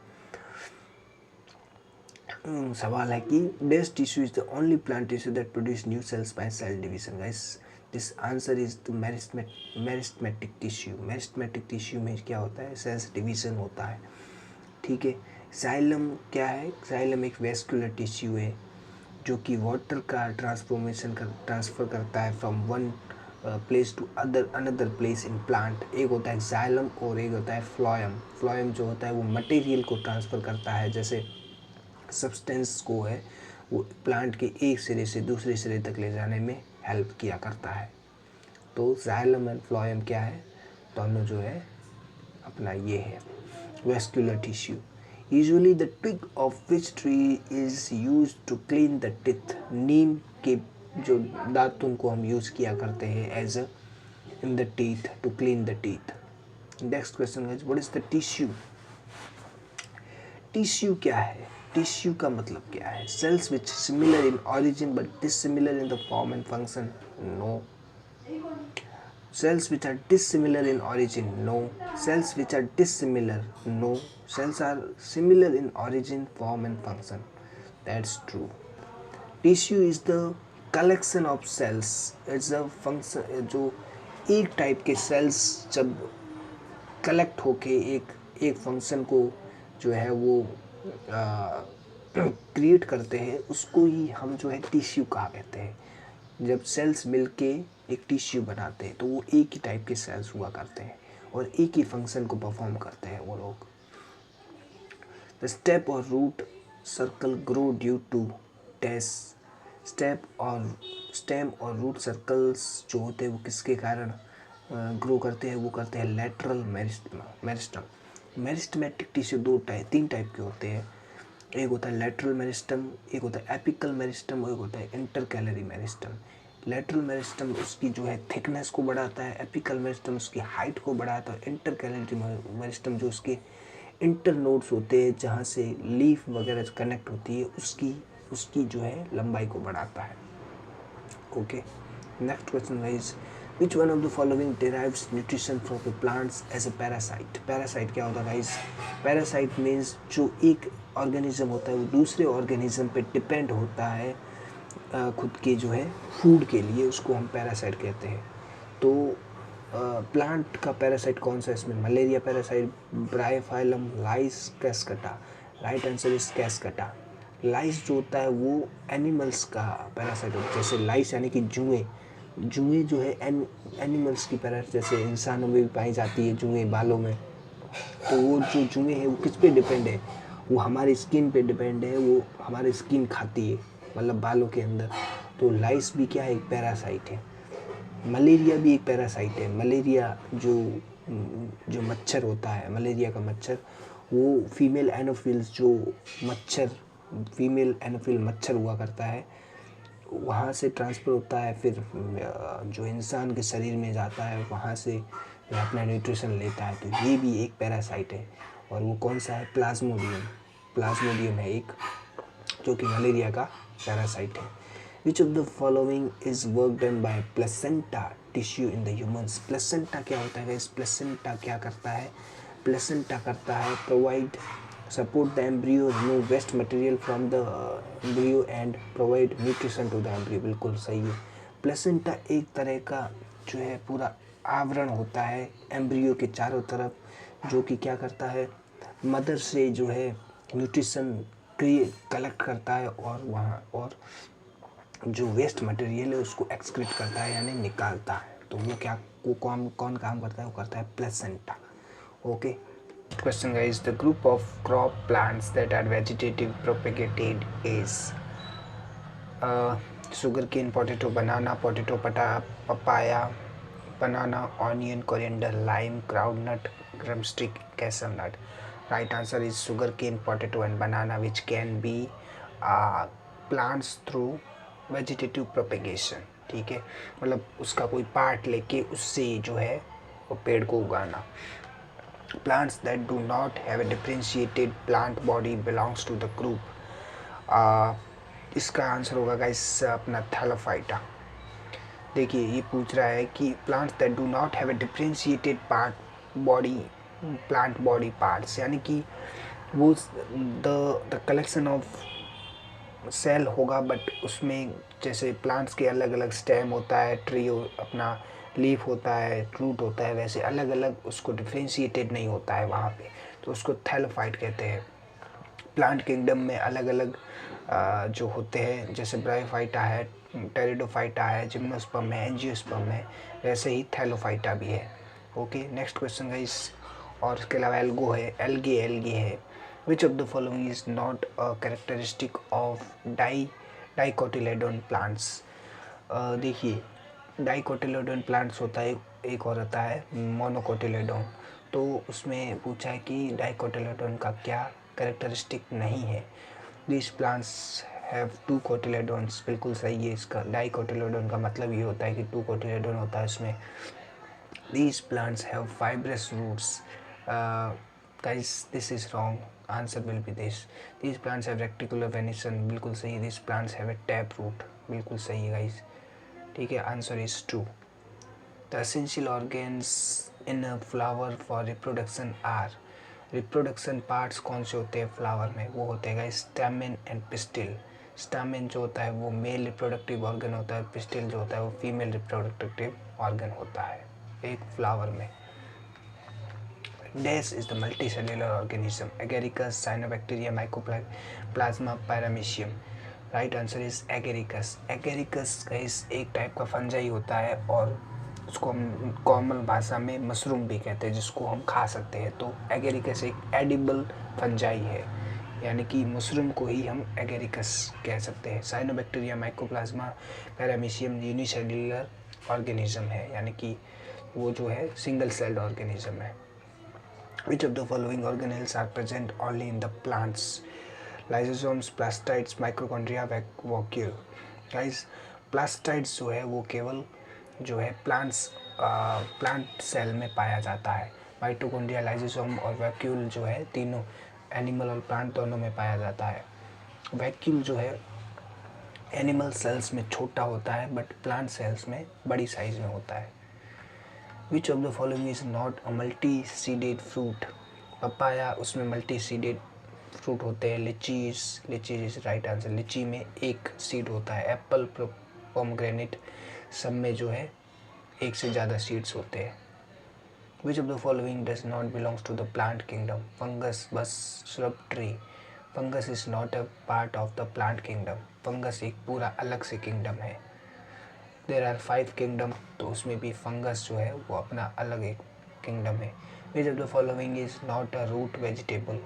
सवाल है कि this tissue is the only plant tissue that produce new cells by cell division. Guys this answer is the meristematic tissue. Meristematic tissue में क्या होता है? Sales division होता है। ठीक है। जाइलम क्या है? जाइलम एक वेस्कुलर टिश्यू है जो कि वाटर का ट्रांसफ़र करता है from one place to another place in plant. एक होता है जाइलम और एक होता है फ्लोएम। फ्लोएम जो होता है वो मटेरियल को ट्रांसफ़र करता है, जैसे सब्सटेंस को है वो प्लांट के एक सिरे से दूसरे सिरे तक ले जाने में हेल्प किया करता है। तो जाइलम एंड फ्लोएम क्या है? दोनों जो है अपना ये है vascular tissue. Usually the twig of which tree is use to clean the teeth. नीम के जो दातुन को हम यूज़ किया करते हैं as a in the teeth to clean the teeth. Next question is what is the tissue? Tissue क्या है? टिश्यू का मतलब क्या है? Cells which similar in origin but dissimilar in the form and function? No. Cells which are dissimilar in origin? No. Cells which are dissimilar? No. Cells are similar in origin, form and function. That's true. Tissue is the collection of cells. It's a function जो एक type के cells जब collect होके एक function को जो है वो क्रिएट करते हैं, उसको ही हम जो है टिश्यू कहा कहते हैं। जब सेल्स मिलके एक टिश्यू बनाते हैं तो वो एक ही टाइप के सेल्स हुआ करते हैं और एक ही फंक्शन को परफॉर्म करते हैं वो लोग। द स्टेप और root circle grow due to dash. Stem और रूट सर्कल्स जो होते हैं वो किसके कारण ग्रो करते हैं? वो करते हैं लैटरल मेरिस्टम। मेरिस्टमेटिक टिश्यू तीन टाइप के होते हैं। एक होता है लैटरल मेरिस्टम, एक होता है एपिकल मेरिस्टम और एक होता है इंटरकैलरी मेरिस्टम। लैटरल मेरिस्टम उसकी जो है थिकनेस को बढ़ाता है, एपिकल मेरिस्टम उसकी हाइट को बढ़ाता है, इंटरकैलरी मेरिस्टम जो उसके इंटर नोड्स होते हैं जहाँ से लीफ वगैरह कनेक्ट होती है उसकी जो है लंबाई को बढ़ाता है। Okay. Next question is which one of the following derives nutrition from the plants as a parasite? Parasite क्या होता है गाइस? पैरासाइट मीन्स जो एक ऑर्गेनिज्म होता है वो दूसरे ऑर्गेनिज्म पे डिपेंड होता है खुद के जो है फूड के लिए, उसको हम पैरासाइट कहते हैं। तो प्लांट का पैरासाइट कौन सा है इसमें? Malaria parasite, bryophyllum, lice, cuscuta. Right answer is cuscuta. Lice जो होता है वो एनिमल्स का पैरासाइट होता है, जैसे लाइस यानी कि जुएँ जो है एनिमल्स की पैरासाइट, जैसे इंसानों में भी पाई जाती है जुएँ बालों में। तो वो जो जुएँ हैं वो किस पे डिपेंड है? वो हमारी स्किन पे डिपेंड है, वो हमारी स्किन खाती है, मतलब बालों के अंदर। तो लाइस भी क्या है? एक पैरासाइट है। मलेरिया भी एक पैरासाइट है। मलेरिया जो मच्छर होता है, मलेरिया का मच्छर, वो फीमेल एनोफिल मच्छर हुआ करता है, वहाँ से ट्रांसफ़र होता है, फिर जो इंसान के शरीर में जाता है, वहाँ से अपना न्यूट्रिशन लेता है। तो ये भी एक पैरासाइट है। और वो कौन सा है? प्लाज्मोडियम है एक, जो कि मलेरिया का पैरासाइट है। Which of the following is work done by placenta tissue in the humans? Placenta क्या होता है? इस प्लेसेंटा क्या करता है? प्लेसेंटा करता है provide support the embryo, remove waste material from the embryo and provide nutrition to the embryo. बिल्कुल सही है। प्लेसेंटा एक तरह का जो है पूरा आवरण होता है एम्ब्रियो के चारों तरफ, जो कि क्या करता है? मदर से जो है न्यूट्रिशन कलेक्ट करता है और जो वेस्ट मटेरियल है उसको एक्सक्रीट करता है, यानी निकालता है। तो वो कौन काम करता है? वो करता है placenta. Okay. Question guys, the group of crop plants that are vegetative propagated is sugar cane, potato, banana, potato, papaya, banana, onion, coriander, lime, groundnut, drumstick, hazelnut. Right answer is sugarcane, potato and banana, which can be plants through vegetative propagation. ठीक है, मतलब उसका कोई part लेके उससे जो है वो पेड़ को उगाना. Plants that do not have a differentiated plant body belongs to the group. इसका आंसर होगा गाइस अपना थैलोफाइटा. देखिए ये पूछ रहा है कि plants that do not have a differentiated part body plant body parts, यानी कि वो द कलेक्शन ऑफ सेल होगा, बट उसमें जैसे प्लांट्स के अलग अलग स्टेम होता है, ट्री अपना लीफ होता है, रूट होता है, वैसे अलग अलग उसको डिफरेंशिएटेड नहीं होता है वहाँ पे, तो उसको थैलोफाइट कहते हैं. प्लांट किंगडम में अलग अलग जो होते हैं, जैसे ब्रायोफाइटा है, टेरिडोफाइटा है, जिम्नोस्पर्म है, एंजियोस्पर्म है, वैसे ही थैलोफाइटा भी है. Okay, next question guys. और इसके अलावा एल्गो है, एल्गे है. Which of the following is not a characteristic of dicotyledon plants. देखिए डाइकोटिलेडोन प्लांट्स होता है एक और होता है मोनोकोटिलेडोन. तो उसमें पूछा है कि डाइकोटिलेडोन का क्या कैरेक्टरिस्टिक नहीं है. This plants have two cotyledons. बिल्कुल सही है. इसका डाइकोटिलेडोन का मतलब ये होता है कि टू कोटिलेडोन होता है इसमें. These plants have fibrous roots. Guys, this is wrong. Answer will be this. These plants have reticular venation. बिल्कुल सही. These plants have a tap root. बिल्कुल सही है guys. ठीक है, answer is 2. The essential organs in a flower for reproduction are. Reproduction parts कौन से होते हैं फ्लावर में? वो होते हैं स्टैमेन एंड पिस्टिल. स्टैमेन जो होता है वो मेल रिप्रोडक्टिव ऑर्गन होता है, पिस्टिल जो होता है वो फीमेल रिप्रोडक्टिव ऑर्गन होता है एक फ्लावर में. Dash is the multi cellular organism. Agaricus, cyanobacteria, mycoplasma, paramecium. Right answer is agaricus. Agaricus guys एक टाइप का फंजाई होता है और उसको हम कॉमन भाषा में मशरूम भी कहते हैं, जिसको हम खा सकते हैं. तो एगेरिकस एक एडिबल फंजाई है, यानी कि मशरूम को ही हम एगेरिकस कह सकते हैं. Cyanobacteria, mycoplasma, paramecium unicellular organism है, यानी कि वो जो है सिंगल सेल्ड ऑर्गेनिज्म है. Which of the following organelles are present only in the plants. Lysosomes, plastids, mitochondria, vacuole. Guys plastids जो है वो केवल जो है प्लांट सेल में पाया जाता है. माइटोकॉन्ड्रिया, लाइसोसोम और वैक्यूल जो है तीनों एनिमल और प्लांट दोनों में पाया जाता है. वैक्यूल जो है एनिमल सेल्स में छोटा होता है बट प्लांट सेल्स में बड़ी साइज में होता है. Which of the following is not a multi seeded fruit. Papaya उसमें मल्टी सीडेड फ्रूट होते हैं. लीची इज राइट आंसर. लीची में एक सीड होता है. एप्पल, पोमग्रेनेट सब में जो है एक से ज़्यादा सीड्स होते हैं. Which of the following does not belongs to the plant kingdom. Fungus, bush, shrub, tree. Fungus is not a part of the plant kingdom. Fungus एक पूरा अलग से किंगडम है. देयर आर 5 किंगडम, तो उसमें भी फंगस जो है वो अपना अलग एक किंगडम है. Which of the following is not a root vegetable.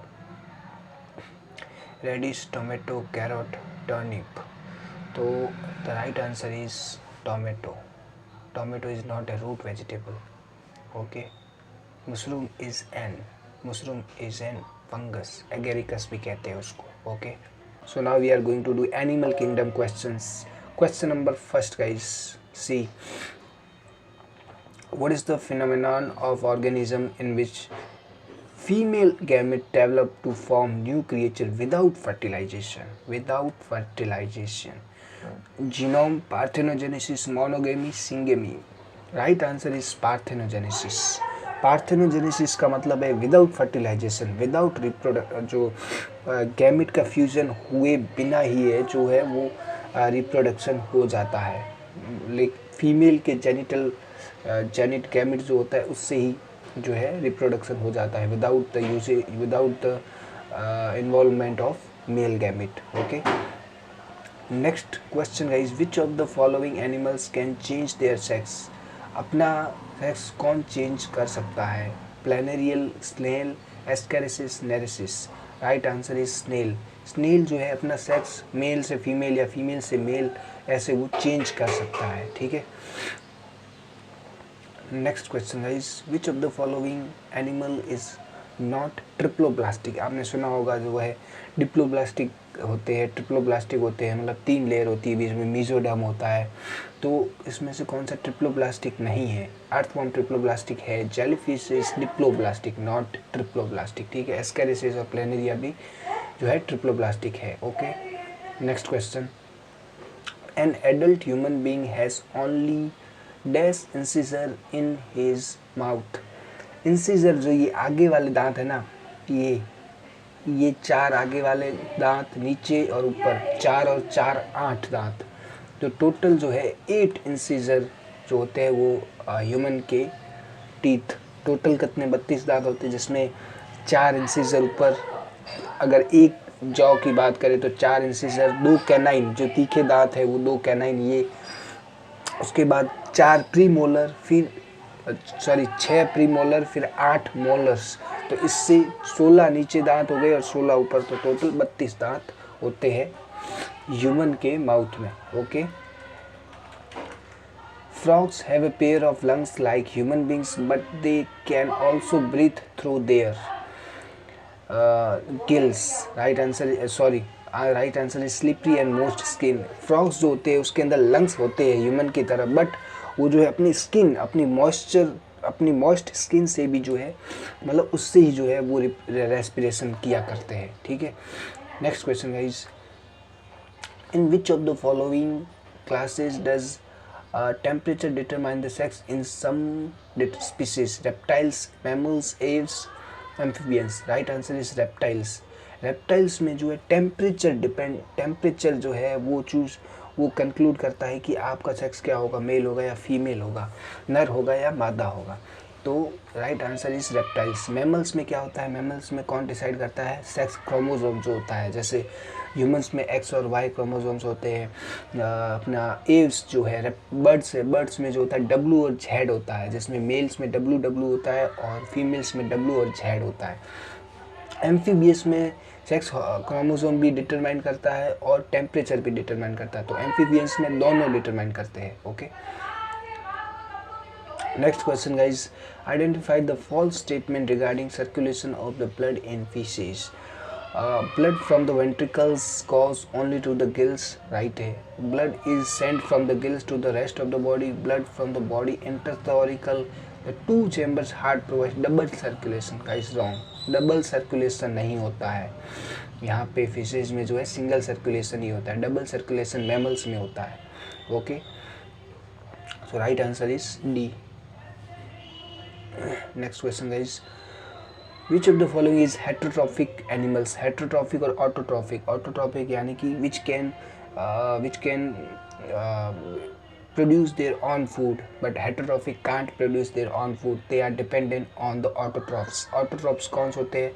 Radish, tomato, carrot, turnip. तो the right answer is tomato. Tomato is not a root vegetable. Okay. Mushroom is an fungus. Agaricus भी कहते हैं उसको. Okay, so now we are going to do animal kingdom questions. Question number first guys, see what is the phenomenon of organism in which female gamete develop to form new creature without fertilization. Genome, parthenogenesis, monogamy, syngamy. Right answer is parthenogenesis. Parthenogenesis का मतलब है without fertilisation, without जो gamete का fusion हुए बिना ही है जो है वो रिप्रोडक्शन हो जाता है. फीमेल के जेनिट गैमेट जो होता है उससे ही जो है रिप्रोडक्शन हो जाता है without the involvement of male gamete. Okay, next question guys. Which of the following animals can change their sex. अपना सेक्स कौन चेंज कर सकता है? Planaria, snail, ascaris, nereis. Right answer is snail. Snail जो है अपना सेक्स मेल से female या फीमेल से मेल ऐसे वो चेंज कर सकता है. ठीक है, next question guys, which of the following animal is not triploblastic? आपने सुना होगा जो है डिप्लोब्लास्टिक होते हैं, ट्रिप्लोब्लास्टिक होते हैं, मतलब 3 लेयर होती है, बीच में मीजोडर्म होता है। तो इसमें से कौन सा ट्रिप्लोब्लास्टिक नहीं है? अर्थवॉर्म ट्रिप्लोब्लास्टिक है, jellyfish is diploblastic not triploblastic, ठीक है। एस्केरिसेस और प्लेनेरिया भी जो है ट्रिप्लोब्लास्टिक है, okay. Next question, an adult human being has only dash incisor in his mouth. Incisor जो ये आगे वाले दांत है ना, ये 4 आगे वाले दांत, नीचे और ऊपर 4 और 4 8 दांत, तो टोटल जो है 8 इंसिजर जो होते हैं वो ह्यूमन के टीथ। टोटल कितने? 32 दांत होते हैं, जिसमें 4 इंसिजर ऊपर, अगर एक जॉ की बात करें तो 4 इंसिजर, 2 कैनाइन जो तीखे दांत है वो 2 कैनाइन, ये उसके बाद 4 प्रीमोलर, फिर 6 प्रीमोलर, फिर 8 मोलर्स, तो इससे 16 नीचे दांत हो गए और 16 ऊपर, तो टोटल 32 दांत होते हैं ह्यूमन के माउथ में, okay. Frogs have a pair of lungs like human beings but they can also breathe through their gills. Right answer is slippery and moist skin. Frogs जो होते हैं उसके अंदर लंग्स होते हैं ह्यूमन की तरह, बट वो जो है अपनी स्किन, अपनी मॉइस्ट स्किन से भी जो है, मतलब उससे ही जो है वो रेस्पिरेशन किया करते हैं, ठीक है। Next question guys, in which of the following classes does temperature determine the sex in some species? Reptiles, mammals, aves, amphibians. Right answer is reptiles. Reptiles में जो है टेम्परेचर जो है वो कंक्लूड करता है कि आपका सेक्स क्या होगा, मेल होगा या फीमेल होगा, नर होगा या मादा होगा। तो right answer is reptiles. Mammals में क्या होता है? मैमल्स में कौन डिसाइड करता है? सेक्स क्रोमोसोम जो होता है, जैसे ह्यूमंस में एक्स और वाई क्रोमोसोम्स होते हैं। अपना एव्स जो है बर्ड्स में जो होता है डब्ल्यू और जेड होता है, जिसमें मेल्स में डब्ल्यू होता है और फीमेल्स में डब्ल्यू और जेड होता है। एम्फीबियस में सेक्स क्रोमोसोम भी डिटरमाइन करता है और टेम्परेचर भी डिटरमाइन करता है, तो एम्फीबियंस में दोनों डिटरमाइन करते हैं, okay. Next question guys, identify the false statement regarding circulation of the blood in fishes. Blood from the ventricles goes only to the gills, right है। Blood is sent from the gills to the rest of the body. Blood from the body enters the auricle. The 2 chambers heart provides double circulation, का is wrong. Double circulation नहीं होता है यहाँ पे, fishes में जो है सिंगल सर्कुलेशन ही होता है, डबल सर्कुलेशन मैमल्स में होता है, okay. So right answer is D. Next question guys, which of the following is heterotrophic animals? Heterotrophic और ऑटोट्रॉफिक। ऑटोट्रॉफिक यानी कि which can produce their own food, but heterotrophic can't produce their own food, they are dependent on the autotrophs. autotrophs कौन से होते हैं?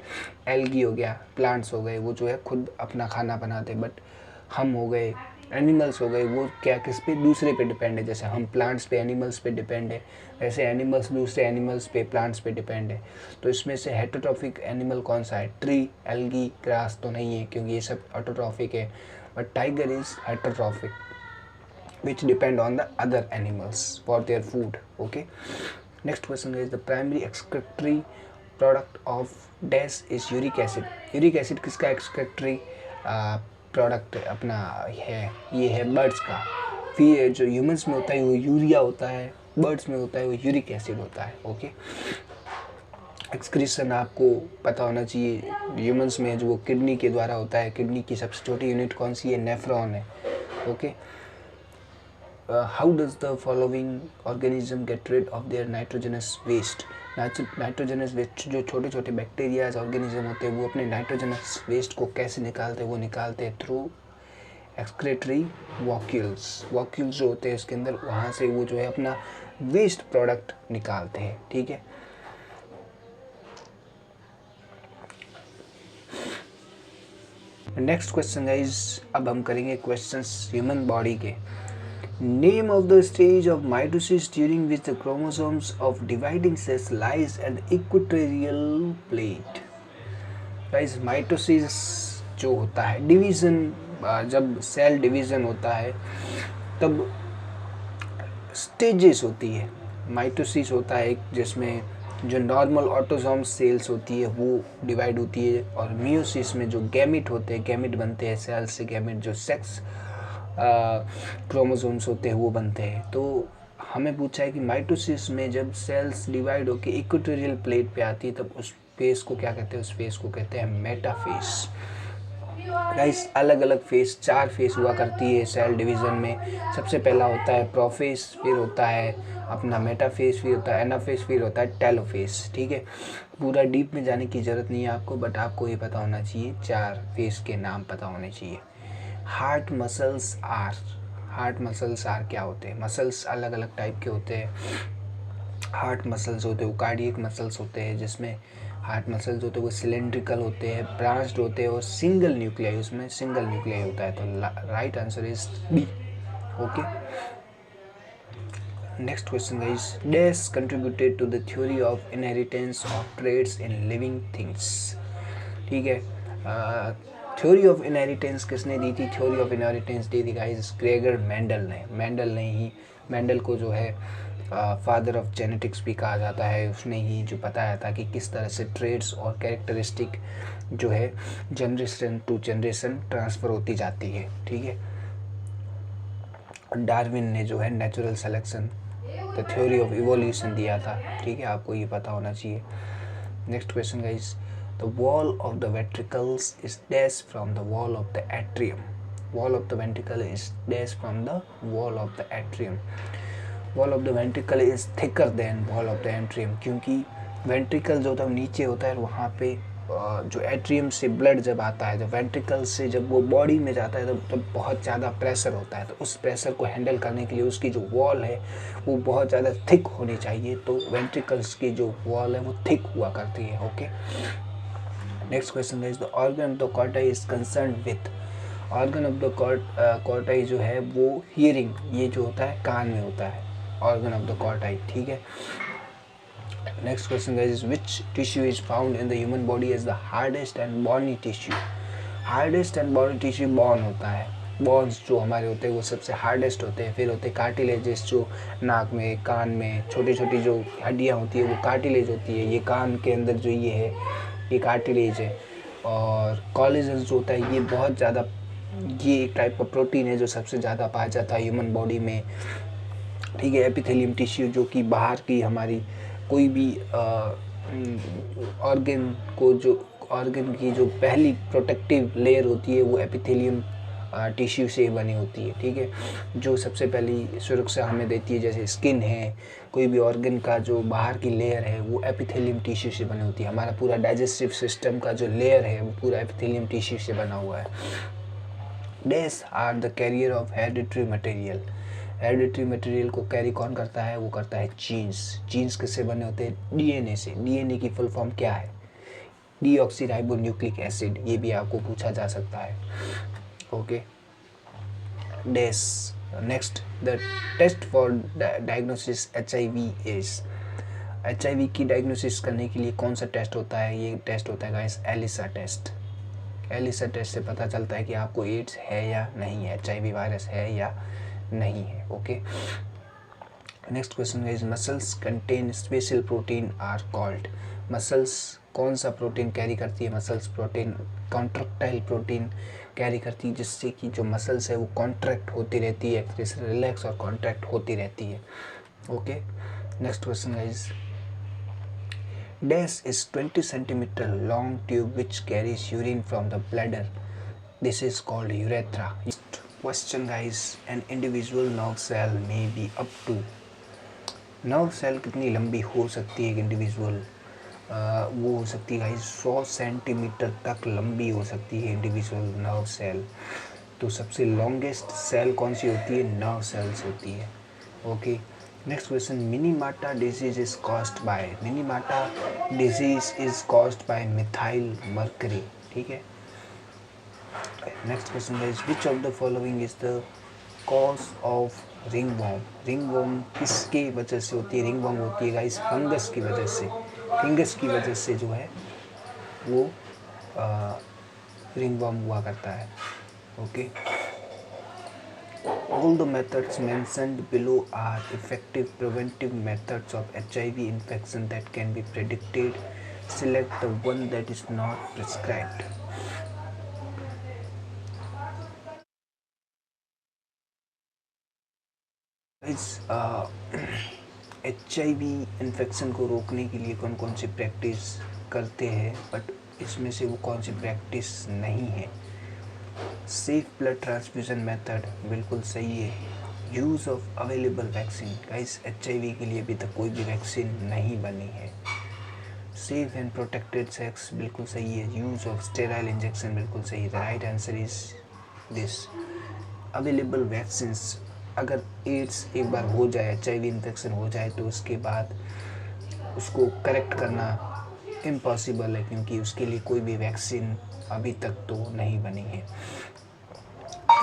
Algae हो गया, plants हो गए, वो जो है खुद अपना खाना बनाते हैं, बट हम हो गए, एनिमल्स हो गए, वो क्या किस पे? दूसरे पे डिपेंड है। जैसे हम प्लांट्स पे एनिमल्स पे डिपेंड है, वैसे एनिमल्स दूसरे एनिमल्स पे प्लांट्स पे डिपेंड है। तो इसमें से हेटरोट्रॉफिक एनिमल कौन सा है? ट्री, एल्गी, ग्रास तो नहीं है क्योंकि ये सब ऑटोट्रॉफिक है, but tiger is heterotrophic which depend on the other animals for their food, okay. Next question is the primary excretory product of dash is uric acid. uric acid किसका excretory product अपना है? ये है birds का। फिर जो humans में होता है वो यूरिया होता है, बर्ड्स में होता है वो यूरिक एसिड होता है, ओके। एक्सक्रीशन आपको पता होना चाहिए, ह्यूमंस में जो वो किडनी के द्वारा होता है। किडनी की सबसे छोटी यूनिट कौन सी है? नेफ्रॉन है, okay. How does the following organism get rid of their nitrogenous waste? Nitrogenous waste, जो छोटे छोटे बैक्टीरियाज ऑर्गेनिज्म होते हैं वो अपने नाइट्रोजनस वेस्ट को कैसे निकालते हैं? वो निकालते हैं थ्रू एक्सक्रेटरी वॉक्यूल्स। वॉक्यूल्स जो होते हैं उसके अंदर, वहाँ से वो जो है अपना वेस्ट प्रोडक्ट निकालते हैं, ठीक है। नेक्स्ट क्वेश्चन गाइज, अब हम करेंगे क्वेश्चंस ह्यूमन बॉडी के। Name of the stage of mitosis during which the chromosomes of dividing cells lies at the equatorial plate. Guys, mitosis जो होता है, डिवीज़न, जब सेल डिवीज़न होता है तब स्टेजेस होती है। माइटोसिस होता है एक, जिसमें जो नॉर्मल ऑटोसोम सेल्स होती है वो डिवाइड होती है, और मियोसिस में जो गैमिट होते हैं, गैमिट बनते हैं सेल से, गैमिट जो सेक्स क्रोमोसोम्स होते हैं वो बनते हैं। तो हमें पूछा है कि माइटोसिस में जब सेल्स डिवाइड होकर इक्वेटोरियल प्लेट पे आती है तब उस फेस को क्या कहते हैं, उस फेस को कहते हैं मेटाफेस। गाइस अलग अलग फेस, 4 फेस हुआ करती है सेल डिवीज़न में। सबसे पहला होता है प्रोफेस, फिर होता है अपना मेटाफेस, फिर होता है एनाफेस, फिर होता है टेलोफेस। ठीक है, पूरा डीप में जाने की ज़रूरत नहीं है आपको, बट आपको ये पता होना चाहिए, 4 फेस के नाम पता होने चाहिए। Heart muscles are, heart muscles are क्या होते हैं? मसल्स अलग अलग टाइप के होते हैं। हार्ट मसल्स होते हैं, वो कार्डियक मसल्स होते हैं, जिसमें हार्ट मसल्स होते हैं वो सिलेंड्रिकल होते हैं, ब्रांच्ड होते हैं और सिंगल न्यूक्लियाई, उसमें सिंगल न्यूक्लियाई होता है। तो right answer is B. Okay, next question guys, dash contributed to the theory of inheritance of traits in living things. ठीक है, थ्योरी ऑफ इनहेरिटेंस किसने दी थी? थ्योरी ऑफ इनहेरिटेंस दी थी गाइस ग्रेगर मेंडल ने। Mendel ने ही, मेंडल को जो है फादर ऑफ जेनेटिक्स भी कहा जाता है, उसने ही जो बताया था कि किस तरह से ट्रेड्स और कैरेक्टरिस्टिक जो है जनरेशन टू जनरेशन ट्रांसफ़र होती जाती है। ठीक है, डार्विन ने जो है natural selection, the theory of evolution दिया था। ठीक है, आपको ये पता होना चाहिए। Next question guys, the wall of the ventricles is dash from the wall of the atrium. Wall of the ventricle is dash from the wall of the atrium. Wall of the ventricle is thicker than wall of the atrium, क्योंकि ventricle जो होता है नीचे होता है, वहाँ पे जो एट्रियम से ब्लड जब आता है, जब वेंट्रिकल से जब वो बॉडी में जाता है तो बहुत ज़्यादा प्रेशर होता है। तो उस प्रेशर को हैंडल करने के लिए उसकी जो वॉल है वो बहुत ज़्यादा थिक होनी चाहिए। तो वेंट्रिकल्स की जो वॉल है वो थिक हुआ करती है। Okay, next question is the organ of the Corti is concern with. Organ of the Corti जो है वो हियरिंग, ये जो होता है कान में होता है, ऑर्गन ऑफ द कॉर्टाई। ठीक है, next question guys, which tissue is found in the human body as the hardest and bony tissue. Hardest and bony tissue bone होता है। बॉन्स जो हमारे होते हैं वो सबसे हार्डेस्ट होते हैं। फिर होते हैं कार्टिलेजेस, जो नाक में, कान में छोटी छोटी जो हड्डियाँ होती है वो कार्टिलेज होती है। ये कान के अंदर जो ये है ये कार्टिलेज है। और कॉलेजन जो होता है ये बहुत ज़्यादा, ये एक टाइप का प्रोटीन है जो सबसे ज़्यादा पाया जाता है ह्यूमन बॉडी में। ठीक है, एपिथेलियम टिश्यू जो कि बाहर की हमारी कोई भी ऑर्गन को, जो ऑर्गन की जो पहली प्रोटेक्टिव लेयर होती है वो एपिथेलियम टिश्यू से बनी होती है। ठीक है, जो सबसे पहली सुरक्षा हमें देती है, जैसे स्किन है, कोई भी ऑर्गन का जो बाहर की लेयर है वो एपिथेलियम टिश्यू से बनी होती है। हमारा पूरा डाइजेस्टिव सिस्टम का जो लेयर है वो पूरा एपिथेलियम टिश्यू से बना हुआ है। These are the carrier of hereditary material. Hereditary material को कैरी कौन करता है? वो करता है जीन्स। जीन्स किससे बने होते हैं? डीएनए से। डीएनए की फुल फॉर्म क्या है? Deoxyribonucleic acid. ये भी आपको पूछा जा सकता है। Okay, dash. Next, the test for diagnosis HIV is. HIV की डायग्नोसिस करने के लिए कौन सा टेस्ट होता है? ये टेस्ट होता है guys ELISA test. ELISA test से पता चलता है कि आपको एड्स है या नहीं है, HIV वायरस है या नहीं है। Okay, next question is muscles contain special protein are called. Muscles कौन सा प्रोटीन कैरी करती है? Muscles protein contractile protein carry करती है, जिससे कि जो मसल्स है वो कॉन्ट्रैक्ट होती रहती है, जैसे रिलैक्स और कॉन्ट्रैक्ट होती रहती है। Okay, next question is dash is 20 centimetre long tube which carries urine from the bladder, this is called urethra. Question guys, an individual nerve cell may be up to, nerve cell कितनी लंबी हो सकती है एक individual? वो हो सकती है गाइस 100 सेंटीमीटर तक लंबी हो सकती है इंडिविजुअल नर्व सेल। तो सबसे लॉन्गेस्ट सेल कौन सी होती है? नर्व सेल्स होती है। Okay, next question, मिनीमाटा disease is caused bye. मिनीमाटा disease is caused bye methyl mercury. ठीक है, next question is which of the following is the cause of ringworm. Ringworm किसके वजह से होती है? रिंगवॉर्म होती है गाइस फंगस की वजह से। फंगस की वजह से जो है वो रिंगवॉर्म हुआ करता है। Okay, All the methods mentioned below are effective preventive methods of HIV infection that can be predicted. Select the one that is not prescribed. इस HIV इन्फेक्शन को रोकने के लिए कौन कौन सी प्रैक्टिस करते हैं, बट इसमें से वो कौन सी प्रैक्टिस नहीं है। सेफ ब्लड ट्रांसफ्यूज़न मेथड बिल्कुल सही है। Use of available vaccine, guys HIV के लिए अभी तक कोई भी वैक्सीन नहीं बनी है। सेफ एंड प्रोटेक्टेड सेक्स बिल्कुल सही है। यूज़ ऑफ स्टेराइल इंजेक्शन बिल्कुल सही है। The right answer is this. Available vaccines, अगर एड्स एक बार हो जाए, HIV इन्फेक्शन हो जाए, तो उसके बाद उसको करेक्ट करना इम्पॉसिबल है, क्योंकि उसके लिए कोई भी वैक्सीन अभी तक तो नहीं बनी है।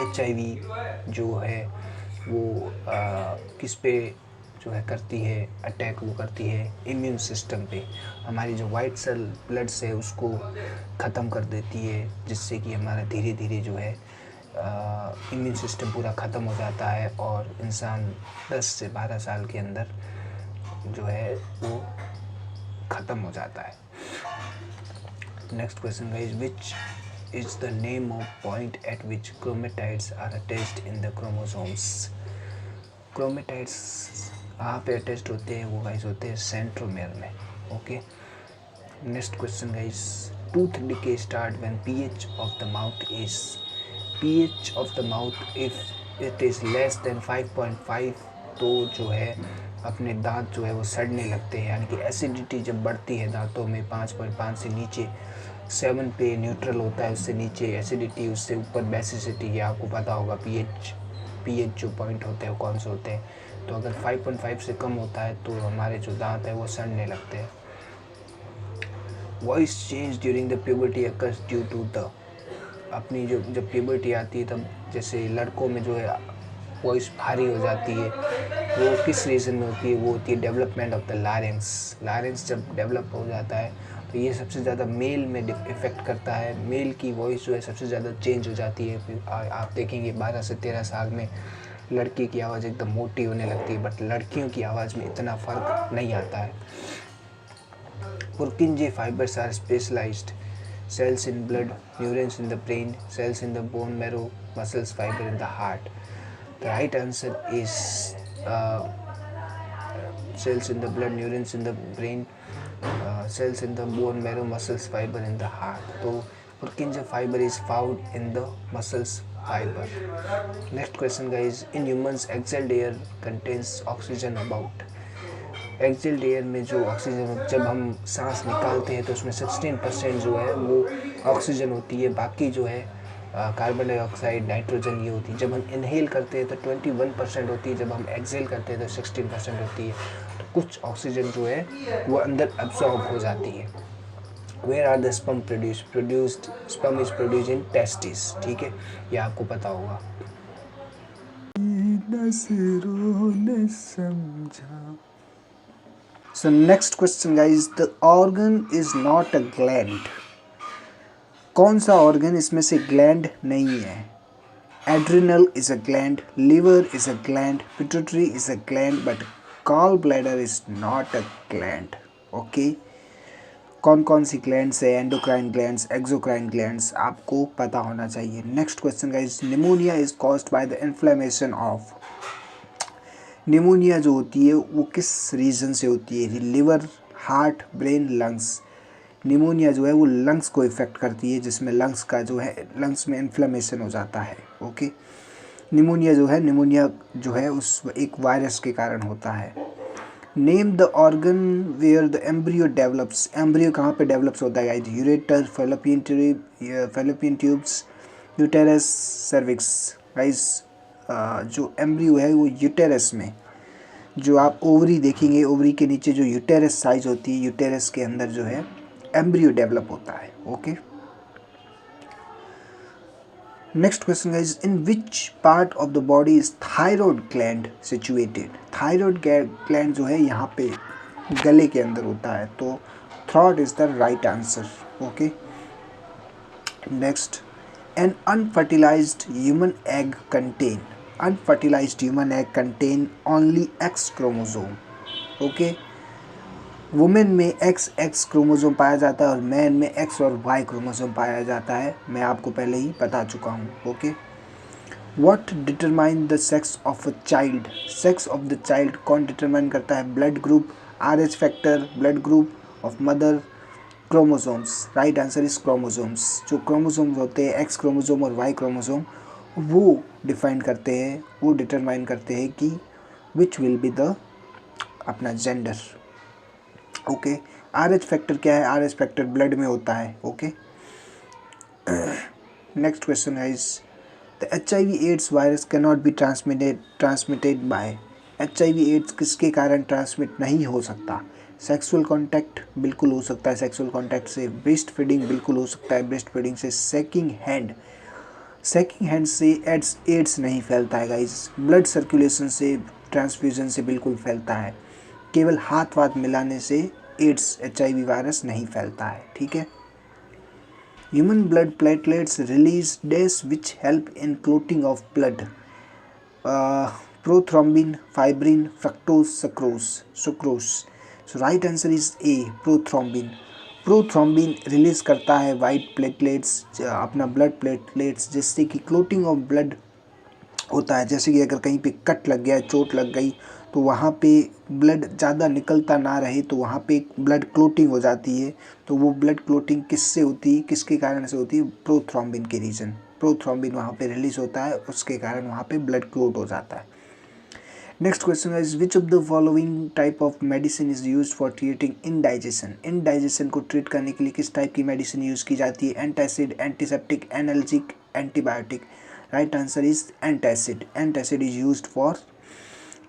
HIV जो है वो किस पे जो है करती है अटैक, वो करती है इम्यून सिस्टम पे। हमारी जो वाइट सेल ब्लड्स है उसको ख़त्म कर देती है, जिससे कि हमारा धीरे धीरे जो है इम्यून सिस्टम पूरा ख़त्म हो जाता है और इंसान 10 से 12 साल के अंदर जो है वो ख़त्म हो जाता है। Next question guys, which is the name of point at which chromatids are attached in the chromosomes. Chromatids कहाँ पे अटैच्ड होते हैं, वो गाइस होते हैं सेंट्रोमेयर में। Okay, next question guys, tooth decay start when pH of the mouth is, pH of the mouth if it is less than 5.5, तो जो है अपने दांत जो है वो सड़ने लगते हैं, यानी कि एसिडिटी जब बढ़ती है दांतों में 5.5 से नीचे, 7 पे न्यूट्रल होता है, उससे नीचे एसिडिटी, उससे ऊपर बेसिसिटी। ये आपको पता होगा पीएच जो पॉइंट होते हैं वो कौन से होते हैं। तो अगर 5.5 से कम होता है तो हमारे जो दांत है वो सड़ने लगते हैं। Voice change during the puberty occurs due to the, अपनी जब प्यूबर्टी आती है तब जैसे लड़कों में जो है वॉइस भारी हो जाती है, वो किस रीज़न में होती है, वो होती है development of the Lawrence. Lawrence जब डेवलप हो जाता है तो ये सबसे ज़्यादा मेल में इफ़ेक्ट करता है। मेल की वॉइस जो है सबसे ज़्यादा चेंज हो जाती है। आप देखेंगे 12 से 13 साल में लड़की की आवाज़ एकदम मोटी होने लगती है, बट लड़कियों की आवाज़ में इतना फ़र्क नहीं आता है। Purkinje fibers are specialized cells in blood, neurons in the brain, cells in the bone marrow, muscles fiber in the heart. The right answer is cells in the blood, neurons in the brain, cells in the bone marrow, muscles fiber in the heart. So Purkinje fiber is found in the muscles fiber. Next question guys, in humans exhaled air contains oxygen about, excelled air में जो oxygen, जब हम सांस निकालते हैं तो उसमें 16% जो है वो ऑक्सीजन होती है, बाकी जो है कार्बन डाइऑक्साइड, नाइट्रोजन ये होती है। जब हम इनहेल करते हैं तो 21% होती है, जब हम एक्सेल करते हैं तो 16% होती है। तो कुछ ऑक्सीजन जो है वो अंदर अब्सॉर्ब हो जाती है। Where are the sperm produced, sperm is produced in testis. ठीक है, ये आपको पता होगा। So next question guys, the organ is not a gland. कौन सा organ इसमें से gland नहीं है? Adrenal is a gland, liver is a gland, pituitary is a gland, but gallbladder is not a gland. Okay? कौन कौन सी glands है? Endocrine glands, exocrine glands, आपको पता होना चाहिए। Next question guys, pneumonia is caused by the inflammation of, pneumonia जो होती है वो किस रीज़न से होती है? Liver, heart, brain, lungs. Pneumonia जो है वो लंग्स को इफ़ेक्ट करती है, जिसमें लंग्स का जो है लंग्स में इन्फ्लेमेशन हो जाता है। ओके, निमोनिया जो है उस एक वायरस के कारण होता है। Name the organ where the embryo develops, embryo कहाँ पे डेवलप्स होता है guys? Ureter, fallopian tubes, uterus, cervix. Guys जो एम्ब्रियो है वो यूटेरस में, जो आप ओवरी देखेंगे, ओवरी के नीचे जो यूटेरस साइज होती है, यूटेरस के अंदर जो है एम्ब्रियो डेवलप होता है। Okay, next question guys, in which part of the body is thyroid gland situated? Thyroid gland जो है यहाँ पे गले के अंदर होता है, तो throat is the right answer. Okay, next, an unfertilized human egg contain, unfertilized human egg contain only X chromosome. Okay, women में एक्स क्रोमोसोम पाया जाता है और मैन में एक्स और वाई क्रोमोसोम पाया जाता है। मैं आपको पहले ही बता चुका हूँ। Okay, what determine the sex of a child? Sex of the child कौन डिटरमाइन करता है? Blood group, RH factor, blood group of mother, chromosomes. Right answer is chromosomes. जो क्रोमोसोम्स होते हैं एक्स क्रोमोसोम और वाई क्रोमोसोम, वो define करते हैं, वो डिटरमाइन करते हैं कि विच विल बी द अपना जेंडर। ओके, RH फैक्टर क्या है? RH फैक्टर ब्लड में होता है। Okay, next question is the HIV AIDS virus can not be transmitted by. HIV AIDS किसके कारण ट्रांसमिट नहीं हो सकता? सेक्सुअल कांटेक्ट बिल्कुल हो सकता है, सेक्सुअल कांटेक्ट से। ब्रेस्ट फीडिंग बिल्कुल हो सकता है, ब्रेस्ट फीडिंग से। सेकिंग हैंड से एड्स नहीं फैलता है गाइस। ब्लड सर्कुलेशन से, ट्रांसफ्यूजन से बिल्कुल फैलता है। केवल हाथ मिलाने से एड्स HIV वायरस नहीं फैलता है। ठीक है। Human blood platelets release dash which help in clotting of blood. Prothrombin, fibrin, fructose, sucrose. So right answer is a, prothrombin. Prothrombin release करता है वाइट प्लेटलेट्स, अपना ब्लड प्लेटलेट्स, जिससे कि क्लोटिंग ऑफ ब्लड होता है। जैसे कि अगर कहीं पे कट लग गया, चोट लग गई, तो वहाँ पे ब्लड ज़्यादा निकलता ना रहे तो वहाँ पे ब्लड क्लोटिंग हो जाती है। तो वो ब्लड क्लोटिंग किससे होती है, किसके कारण से होती है? प्रोथ्रोम्बिन के रीजन। प्रोथ्रोम्बिन वहाँ पे रिलीज होता है, उसके कारण वहाँ पे ब्लड क्लोट हो जाता है। Next question is which of the following type of medicine is use for treating indigestion? Indigestion को ट्रीट करने के लिए किस टाइप की मेडिसिन यूज की जाती है? Antacid, antiseptic, analgesic, antibiotic. Right answer is antacid. Antacid is used for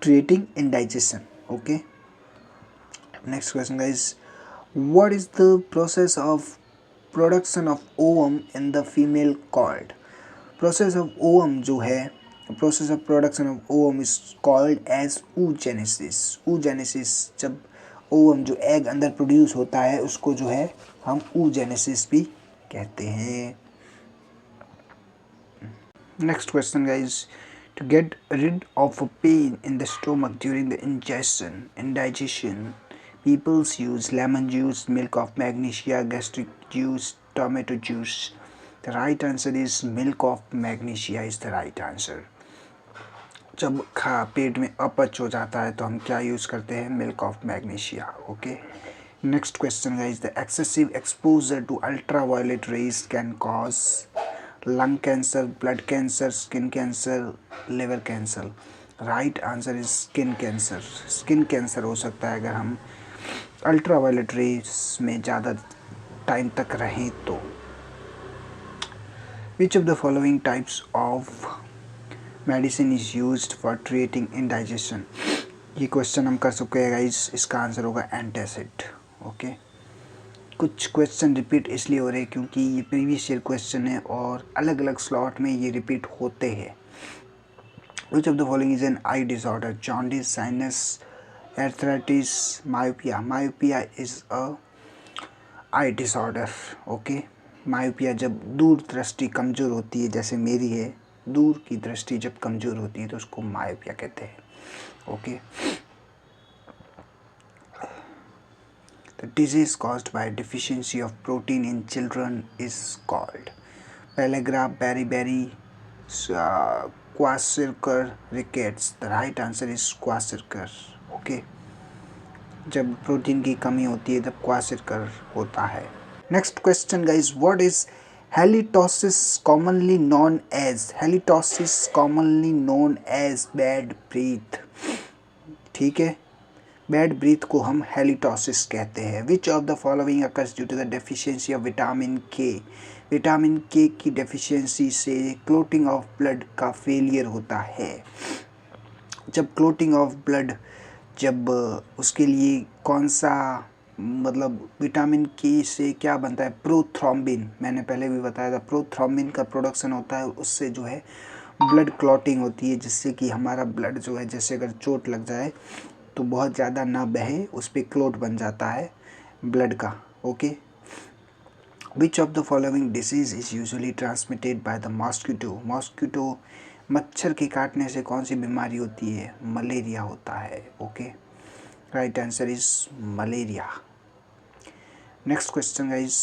treating indigestion. Okay, next question guys, what is the process of production of ovum in the female called? Process of ovum जो है, process of production of ovum is called as oogenesis. oogenesis, जब ovum जो egg अंदर produce होता है उसको जो है हम oogenesis भी कहते हैं। Next question guys, to get rid of a pain in the stomach during the indigestion, people use lemon juice, milk of magnesia, gastric juice, tomato juice. The right answer is milk of magnesia is the right answer. जब पेट में अपच हो जाता है तो हम क्या use करते हैं? Milk of magnesia. Okay, next question guys, the excessive exposure to ultraviolet rays can cause lung cancer, blood cancer, skin cancer, liver cancer. Right answer is skin cancer. Skin cancer हो सकता है अगर हम ultraviolet rays में ज़्यादा time तक रहें तो। विच of the following types of medicine is used for treating indigestion? ये क्वेश्चन हम कर चुके हैं गाइस, इसका आंसर होगा एंटासिड। ओके, कुछ क्वेश्चन रिपीट इसलिए हो रहे हैं क्योंकि ये प्रीवियस ईयर क्वेश्चन है और अलग अलग स्लॉट में ये रिपीट होते हैं। Which of the following is an eye disorder? Jaundice, sinus, arthritis, myopia. Myopia is a eye disorder. Okay, myopia जब दूर दृष्टि कमज़ोर होती है, जैसे मेरी है, दूर की दृष्टि जब कमज़ोर होती है तो उसको मायोपिया कहते हैं। Okay, the disease caused by deficiency of protein in children is called? Pellagra, beriberi, Kwashiorkor, rickets. The right answer is Kwashiorkor. Okay, जब प्रोटीन की कमी होती है तब क्वाशियोर्कर होता है। Next question guys, what is halitosis commonly known as? Halitosis commonly known as bad breath. ठीक है, बैड ब्रीथ को हम हेलिटोसिस कहते हैं। Which of the following occurs due to the deficiency of vitamin K? Vitamin K की deficiency से clotting of blood का failure होता है। जब क्लोटिंग ऑफ ब्लड, जब उसके लिए कौन सा, मतलब विटामिन के से क्या बनता है? प्रोथ्रोम्बिन। मैंने पहले भी बताया था, प्रोथ्रोम्बिन का प्रोडक्शन होता है, उससे जो है ब्लड क्लॉटिंग होती है, जिससे कि हमारा ब्लड जो है, जैसे अगर चोट लग जाए तो बहुत ज़्यादा ना बहे, उस पर क्लोट बन जाता है ब्लड का। Okay, which of the following disease is usually transmitted by the mosquito? Mosquito मच्छर के काटने से कौन सी बीमारी होती है? मलेरिया होता है। Okay, right answer is malaria. Next question guys,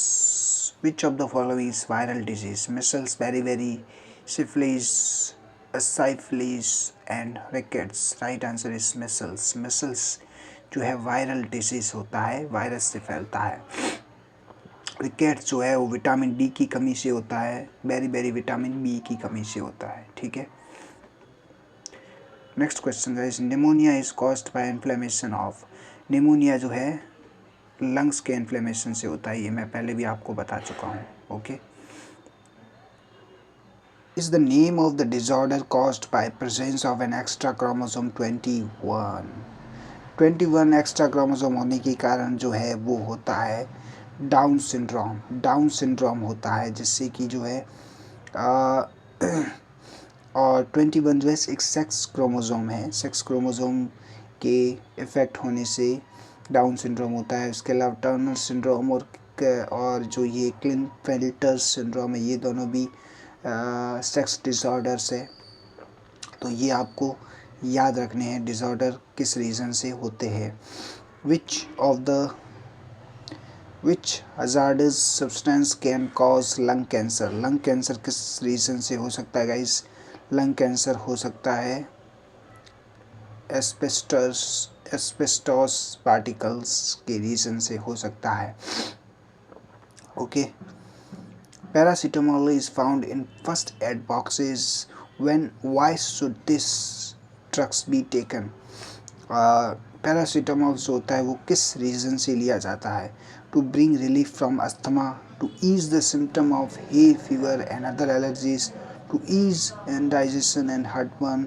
which of the following is viral disease? Measles, beriberi, syphilis, syphilis and rickets. Right answer is measles. Measles जो है वायरल डिजीज होता है, वायरस से फैलता है। रिकेट्स जो है वो विटामिन डी की कमी से होता है। बेरीबेरी विटामिन बी की कमी से होता है। ठीक है। Next question guys, pneumonia is caused bye inflammation of. Pneumonia जो है लंग्स के इन्फ्लेमेशन से होता है, ये मैं पहले भी आपको बता चुका हूँ। Okay, is the name of the disorder caused by presence of an extra chromosome 21। 21 extra chromosome होने के कारण जो है वो होता है डाउन सिंड्रोम। डाउन सिंड्रोम होता है जिससे कि जो है और 21 जो है एक सेक्स क्रोमोसोम है। सेक्स क्रोमोसोम के इफ़ेक्ट होने से डाउन सिंड्रोम होता है। इसके अलावा टर्नर सिंड्रोम और जो ये क्लिनफेल्टर सिंड्रोम है, ये दोनों भी सेक्स डिसऑर्डर्स है। तो ये आपको याद रखने हैं डिसऑर्डर किस रीज़न से होते हैं। Which hazardous substance can cause lung cancer? Lung cancer किस रीज़न से हो सकता है गाइस? लंग कैंसर हो सकता है एस्बेस्टोस पार्टिकल्स के रीज़न से हो सकता है। Okay, paracetamol is found in first aid boxes when, why should this drugs be taken? Paracetamol जो होता है वो किस रीज़न से लिया जाता है? To bring relief from asthma, to ease the symptom of hay fever and other allergies, to ease indigestion and heartburn,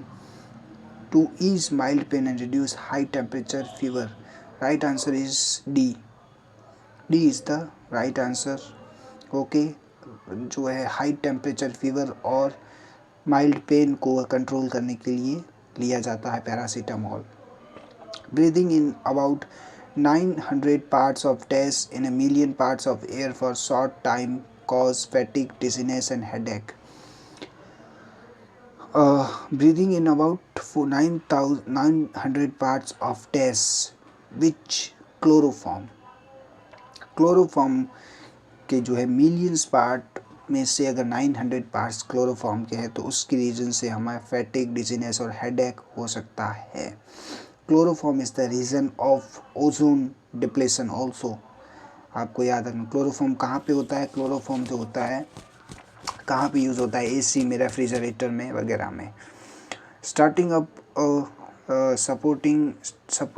to ease mild pain and reduce high temperature fever. Right answer is D. D is the right answer. Okay, जो है high temperature fever और mild pen को control करने के लिए लिया जाता है paracetamol. Breathing in about 900 parts of test in a million parts of air for short time cause fatigue, dizziness and headache. Breathing in about 900 parts of test, which chloroform? Chloroform के जो है millions part में से अगर 900 parts chloroform के हैं तो उसकी रीजन से हमें फैटिक, डिजीनेस और हेडेक हो सकता है। Chloroform is the reason of ozone depletion also. आपको याद रखना क्लोरोफॉर्म कहाँ पे होता है। क्लोरोफॉर्म जो होता है कहाँ पे यूज़ होता है? एसी में, रेफ्रिजरेटर में वगैरह में। Starting up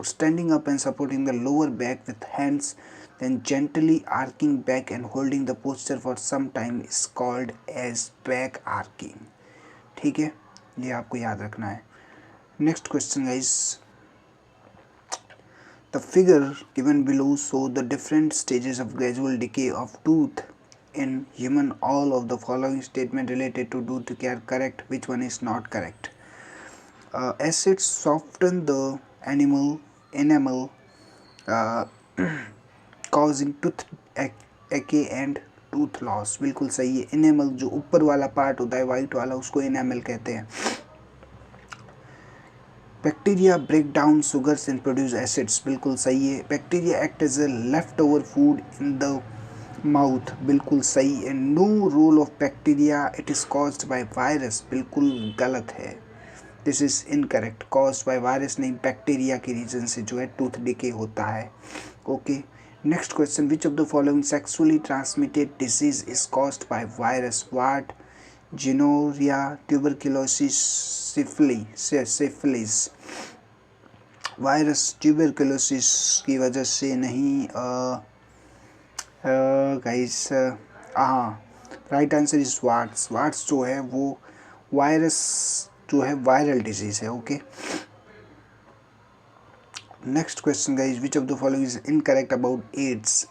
standing up and supporting the lower back with hands, then gently arcing back and holding the posture for some time is called as back arcing. ठीक है, ये आपको याद रखना है। Next question guys, the figure given below show the different stages of gradual decay of tooth in human. All of the following statement related to tooth decay are correct. Which one is not correct? Acids soften the enamel causing tooth decay and tooth loss. बिल्कुल सही है। enamel जो ऊपर वाला part होता है white वाला, उसको enamel कहते हैं। Bacteria break down sugars and produce acids, बिल्कुल सही है। Bacteria act as a leftover food in the mouth, बिल्कुल सही है। No role of bacteria, it is caused by virus, बिल्कुल गलत है। This is incorrect. Caused by virus नहीं, बैक्टीरिया के रीजन से जो है टूथ डिके होता है। Okay, next question, which of the following sexually transmitted disease is caused by virus? Watt, gonorrhoea, tuberculosis, syphilis. Virus tuberculosis की वजह से नहीं गाइस। हाँ, right answer is warts. Warts जो है वो वायरस जो है वायरल डिजीज है। Okay, next question guys, which of the following is incorrect about AIDS?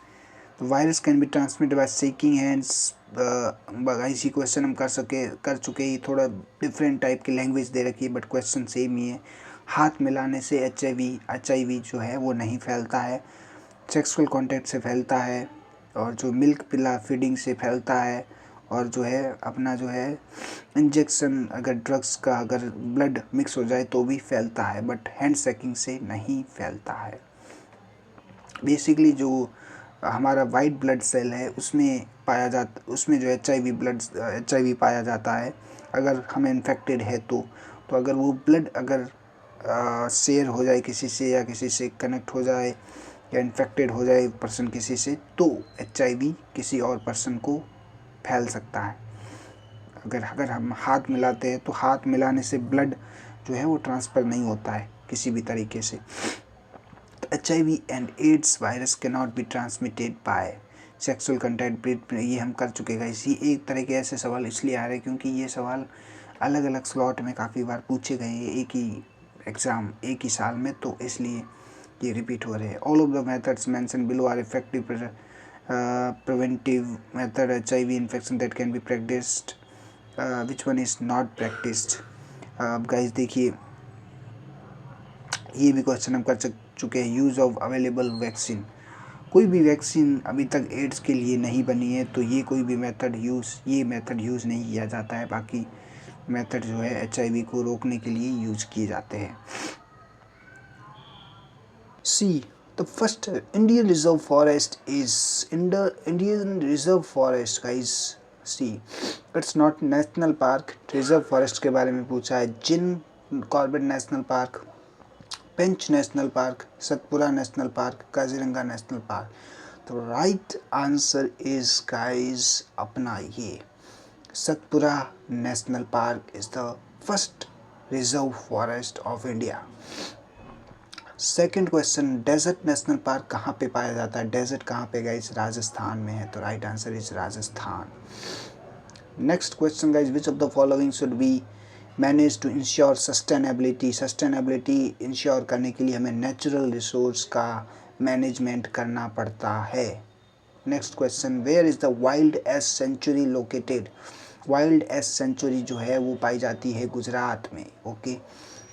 Virus can be transmitted by shaking hands. इसी क्वेश्चन हम कर चुके ही, थोड़ा डिफरेंट टाइप की लैंग्वेज दे रखी है बट क्वेश्चन सेम ही है। हाथ मिलाने से HIV जो है वो नहीं फैलता है, सेक्सुअल कॉन्टैक्ट से फैलता है, और जो मिल्क पिला फीडिंग से फैलता है, और जो है अपना जो है इंजेक्शन, अगर ड्रग्स का अगर ब्लड मिक्स हो जाए तो भी फैलता है, बट हैंड शेकिंग से नहीं फैलता है। बेसिकली जो हमारा वाइट ब्लड सेल है उसमें पाया जाता, उसमें जो HIV पाया जाता है अगर हम इन्फेक्टेड है तो अगर वो ब्लड अगर शेयर हो जाए किसी से या किसी से कनेक्ट हो जाए या इन्फेक्टेड हो जाए पर्सन किसी से, तो HIV किसी और पर्सन को फैल सकता है। अगर हम हाथ मिलाते हैं तो हाथ मिलाने से ब्लड जो है वो ट्रांसफ़र नहीं होता है किसी भी तरीके से। HIV and ads virus can not be transmitted by sexual contact. ये हम कर चुके हैं। इसी एक तरह के ऐसे सवाल इसलिए आ रहे हैं क्योंकि ये सवाल अलग अलग स्लॉट में काफ़ी बार पूछे गए हैं, एक ही एग्ज़ाम एक ही साल में, तो इसलिए ये रिपीट हो रहे हैं। All of the methods mention below are effective preventive method HIV infection that can be practised, which one is not practised. अब गाइस देखिए, ये भी क्वेश्चन हम कर चुके हैं। यूज़ ऑफ अवेलेबल वैक्सीन, कोई भी वैक्सीन अभी तक एड्स के लिए नहीं बनी है तो ये कोई भी मेथड यूज़ नहीं किया जाता है। बाकी मेथड जो है HIV को रोकने के लिए यूज़ किए जाते हैं। See the first Indian reserve forest is Indian reserve forest guys. See it's not national park. Reserve forest के बारे में पूछा है। Jim Corbett National Park, Pench National Park, Satpura National Park, Kaziranga National Park. तो राइट आंसर इज गाइस अपना ये Satpura National Park is the first reserve forest of India. Second question, Desert National Park कहाँ पे पाया जाता है? डेजर्ट कहाँ पे गाइस? राजस्थान में है। तो right answer is Rajasthan. Next question guys, which of the following should be manage to ensure sustainability. Sustainability ensure करने के लिए हमें नेचुरल रिसोर्स का मैनेजमेंट करना पड़ता है। Next question, where is the wild ass sanctuary located. Wild ass sanctuary जो है वो पाई जाती है गुजरात में। ओके,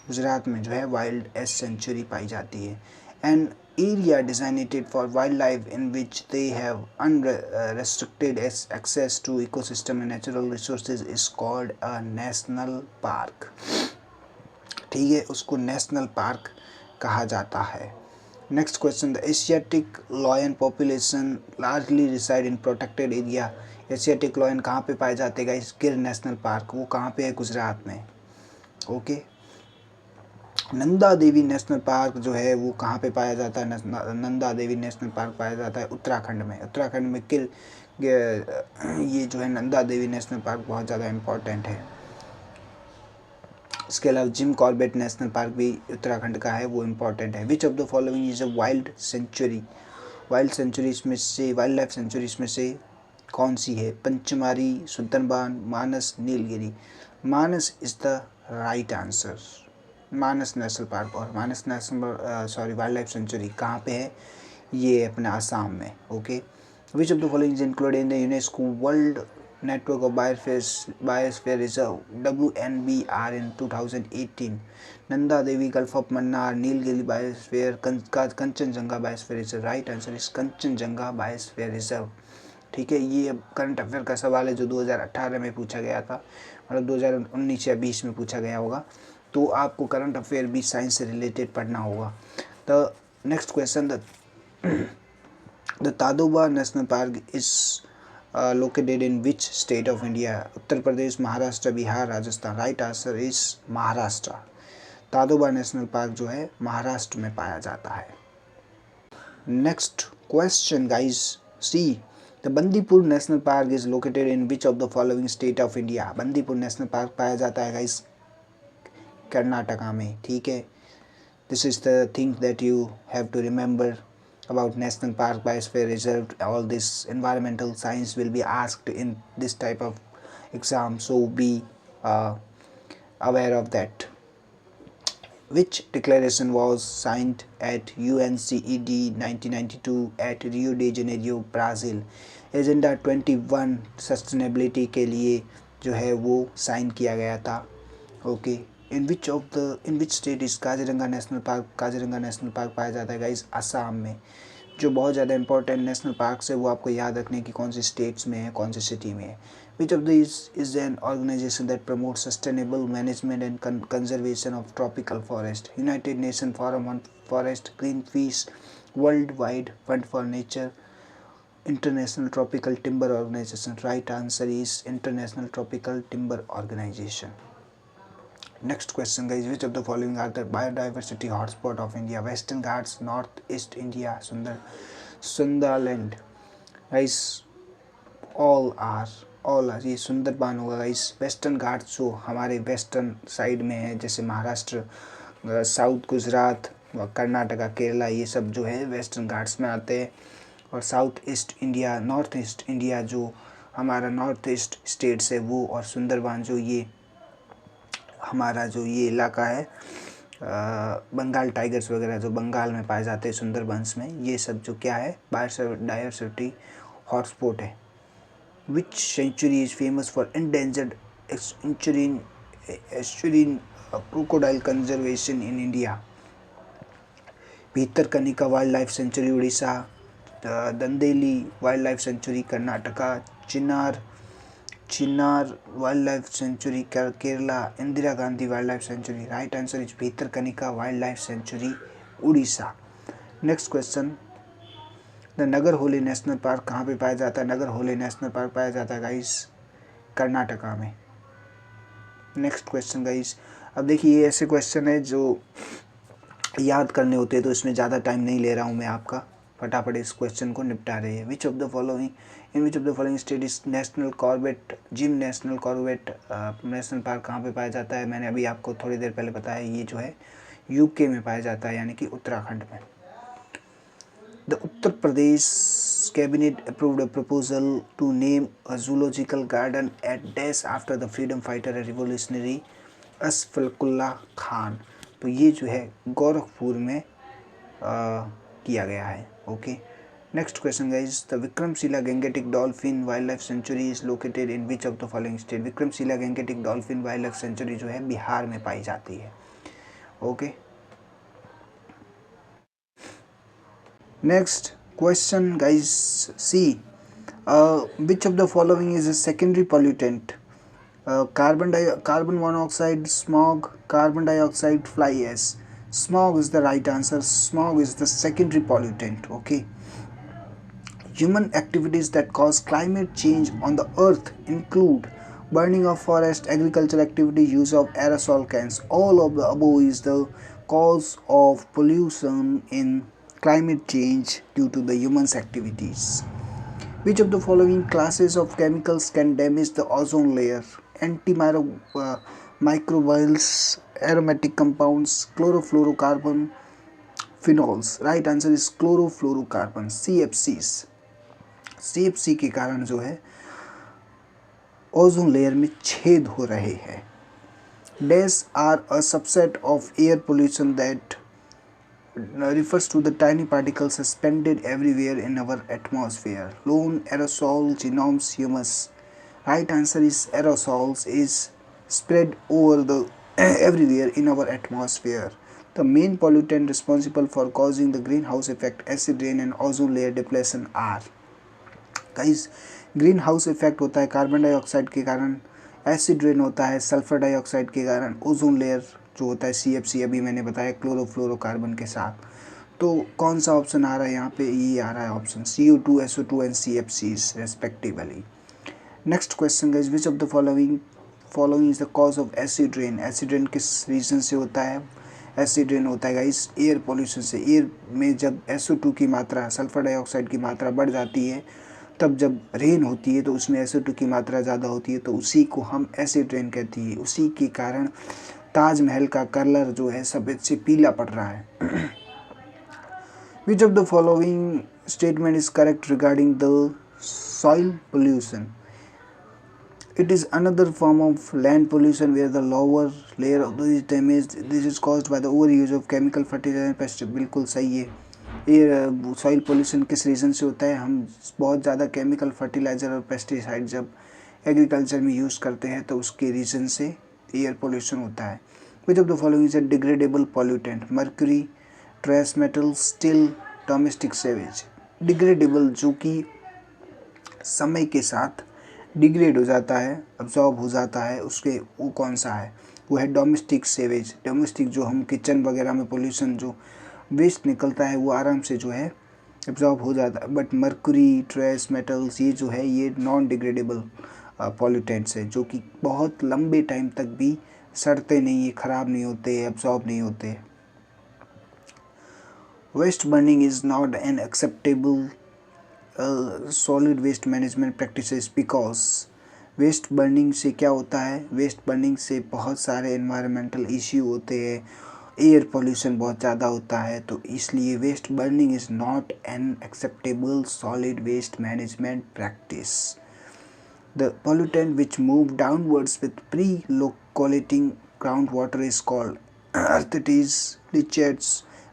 गुजरात में जो है वाइल्ड एस सेंचुरी पाई जाती है। And area designated for wildlife in which they have unrestricted access to ecosystem and natural resources is called a national park। ठीक है, उसको नेशनल पार्क कहा जाता है। Next question, the Asiatic lion population largely reside in protected area. Asiatic lion कहाँ पे पाए जाते हैं गाइस? गिर नेशनल पार्क, वो कहाँ पे है? गुजरात में। Okay, Nanda Devi national park जो है वो कहाँ पे पाया जाता है? नंदा देवी नेशनल पार्क पाया जाता है उत्तराखंड में। उत्तराखंड में ये जो है नंदा देवी नेशनल पार्क बहुत ज़्यादा इम्पोर्टेंट है। इसके अलावा जिम कॉर्बेट नेशनल पार्क भी उत्तराखंड का है, वो इम्पोर्टेंट है। Which of the following is a wild sanctuary. Wild sanctuary इसमें से, वाइल्ड लाइफ सेंचुरी इसमें से कौन सी है? Pachmarhi, Sundarban, Manas, Nilgiri. Manas is the right answer. Manas National Park और Manas National wildlife sanctuary कहाँ पे है? ये अपने आसाम में। Okay, which of the following is included in the UNESCO World Network of Biosphere reserve WNBR in 2018? Nanda Devi, gulf of Mannar, Nilgiri biosphere, Kanchenjunga biosphere reserve. Right answer is Kanchenjunga biosphere reserve. ठीक है, ये अब करंट अफेयर का सवाल है जो 2018 में पूछा गया था, मतलब 2019 या 20 में पूछा गया होगा। तो आपको करंट अफेयर भी साइंस से रिलेटेड पढ़ना होगा। The next question, the Tadoba national Park is located in which state of India? Uttar Pradesh, Maharashtra, Bihar, Rajasthan. Right answer is Maharashtra. Tadoba national park जो है महाराष्ट्र में पाया जाता है। Next question guys, see the Bandipur national Park is located in which of the following state of India? Bandipur national park पाया जाता है guys Karnataka में। ठीक है, this is the thing that you have to remember about national park, biosphere reserve. All this environmental science will be asked in this type of exam, so be aware of that. Which declaration was signed at UNCED 1992 at Rio de Janeiro, Brazil? Agenda 21 sustainability के लिए जो है वो sign किया गया था। Okay, in which state is Kaziranga National Park? Kaziranga National park पाया जाता है गाइस असम में। जो बहुत ज़्यादा इंपॉर्टेंट नेशनल पार्क है वो आपको याद रखने की कौन सी स्टेट्स में है, कौन सी सिटी में है। Which of these is an organization that promotes sustainable management and conservation of tropical forest? United Nations Forum on Forest, Greenpeace, Worldwide Fund for Nature, International Tropical Timber Organization. Right answer is International Tropical Timber Organization. Next question guys, which of the following are the biodiversity hotspot of India? Western Ghats, Northeast India, Sundarland. Guys, all are ये सुंदरबान होगा guys. Western Ghats जो हमारे western side में है, जैसे Maharashtra, south Gujarat, Karnataka, Kerala, ये सब जो है वेस्टर्न घाट्स में आते हैं। और south east India, north east India जो हमारा नॉर्थ ईस्ट स्टेट्स है वो, और सुंदरबान जो ये हमारा जो ये इलाका है बंगाल टाइगर्स वगैरह जो बंगाल में पाए जाते हैं सुंदरबंस में, ये सब जो क्या है बायोडाइवर्सिटी हॉटस्पॉट है। Which sanctuary is famous for endangered estuarine crocodile conservation in India? Bhitarkanika wild life sanctuary Orissa, Dandeli wild life sanctuary Karnataka, Chinnar wild life sanctuary Kerala, Indira Gandhi wild life sanctuary. Right answer is Bhitarkanika wild life sanctuary Orissa. Next question, the Nagar Holi national Park कहाँ पे पाया जाता है? नगर Holi national park पाया जाता है guys Karnataka में। Next question guys, अब देखिए ये ऐसे क्वेश्चन है जो याद करने होते हैं, तो इसमें ज़्यादा टाइम नहीं ले रहा हूँ मैं आपका, फटाफट इस क्वेश्चन को निपटा रहे हैं। Which of the following state is national Corbett Jim national Corbett National Park कहाँ पे पाया जाता है? मैंने अभी आपको थोड़ी देर पहले बताया, ये जो है यूके में पाया जाता है, यानी कि उत्तराखंड में। The Uttar Pradesh cabinet approved a proposal to name a zoological garden at Dash after the freedom fighter and revolutionary असफाकुल्ला Khan. तो ये जो है गोरखपुर में किया गया है। Okay, next question guys, the Vikramshila Gangetic dolphin wild life sanctuary is located in which of the following state? Vikramshila Gangetic dolphin wild life sanctuary जो है बिहार में पाई जाती है। Okay, next question guys, see which of the following is a secondary pollutant? Carbon monoxide, smog, carbon dioxide, fly ash. Smog is the right answer. Smog is the secondary pollutant. Okay, human activities that cause climate change on the earth include burning of forest, agricultural activity, use of aerosol cans. All of the above is the cause of pollution in climate change due to the humans activities. Which of the following classes of chemicals can damage the ozone layer? Antimicrobials, aromatic compounds, chlorofluorocarbon, phenols. Right answer is chlorofluorocarbon, CFCs. CFC के कारण जो है ozone layer में छेद हो रहे हैं। Dash are a subset of air pollution that refers to the tiny particles suspended everywhere in our atmosphere. Lone, aerosol, genomes, humus. Right answer is aerosols is spread over the everywhere in our atmosphere. The main pollutant responsible for causing the greenhouse effect, acid rain and ozone layer depletion are. Guys, green house effect होता है carbon dioxide के कारण, acid rain होता है sulphur dioxide के कारण, ozone layer जो होता है CFC अभी मैंने बताया क्लोरोफ्लोरोकार्बन के साथ। तो कौन सा ऑप्शन आ रहा है यहाँ पे? ये आ रहा है option CO2, SO2 and CFCs respectively. Next question guys, which of the following is the cause of acid rain? Acid rain किस रीजन से होता है? एसिड रेन होता है गाइस एयर पोल्यूशन से। एयर में जब SO2 की मात्रा, सल्फर डाइऑक्साइड की मात्रा बढ़ जाती है, तब जब रेन होती है तो उसमें SO2 की मात्रा ज़्यादा होती है, तो उसी को हम एसिड रेन कहती है। उसी के कारण ताजमहल का कलर जो है सफ़ेद से पीला पड़ रहा है। Which of the following statement is correct regarding the soil pollution? It is another form of land pollution where the lower layer of is damaged. This is caused by the overuse of chemical fertilizer and pesticide. बिल्कुल सही है। ये soil pollution किस reason से होता है? हम बहुत ज़्यादा केमिकल फर्टिलाइज़र और पेस्टिसाइड जब एग्रीकल्चर में यूज़ करते हैं तो उसके रीज़न से एयर पोल्यूशन होता है। Which of the following is a degradable pollutant? Mercury, trace metal, steel, domestic sewage. Degradable जो कि समय के साथ डिग्रेड हो जाता है, अब्जॉर्ब हो जाता है, उसके वो कौन सा है, वो है डोमेस्टिक सेवेज। डोमेस्टिक जो हम किचन वगैरह में पोल्यूशन जो वेस्ट निकलता है वो आराम से जो है एब्जॉर्ब हो जाता है। बट मर्क्यूरी, ट्रेस मेटल्स ये जो है ये नॉन डिग्रेडेबल पॉल्यूटेंट्स है, जो कि बहुत लंबे टाइम तक भी सड़ते नहीं है, ख़राब नहीं होते, एब्जॉर्ब नहीं होते। Waste burning is not an acceptable solid waste management practices because waste burning से क्या होता है, वेस्ट बर्निंग से बहुत सारे एनवायरमेंटल इश्यू होते हैं, एयर पोल्यूशन बहुत ज़्यादा होता है, तो इसलिए waste burning is not an acceptable solid waste management practice. The pollutant which move downwards with pre-locating groundwater is called earthites, leachates,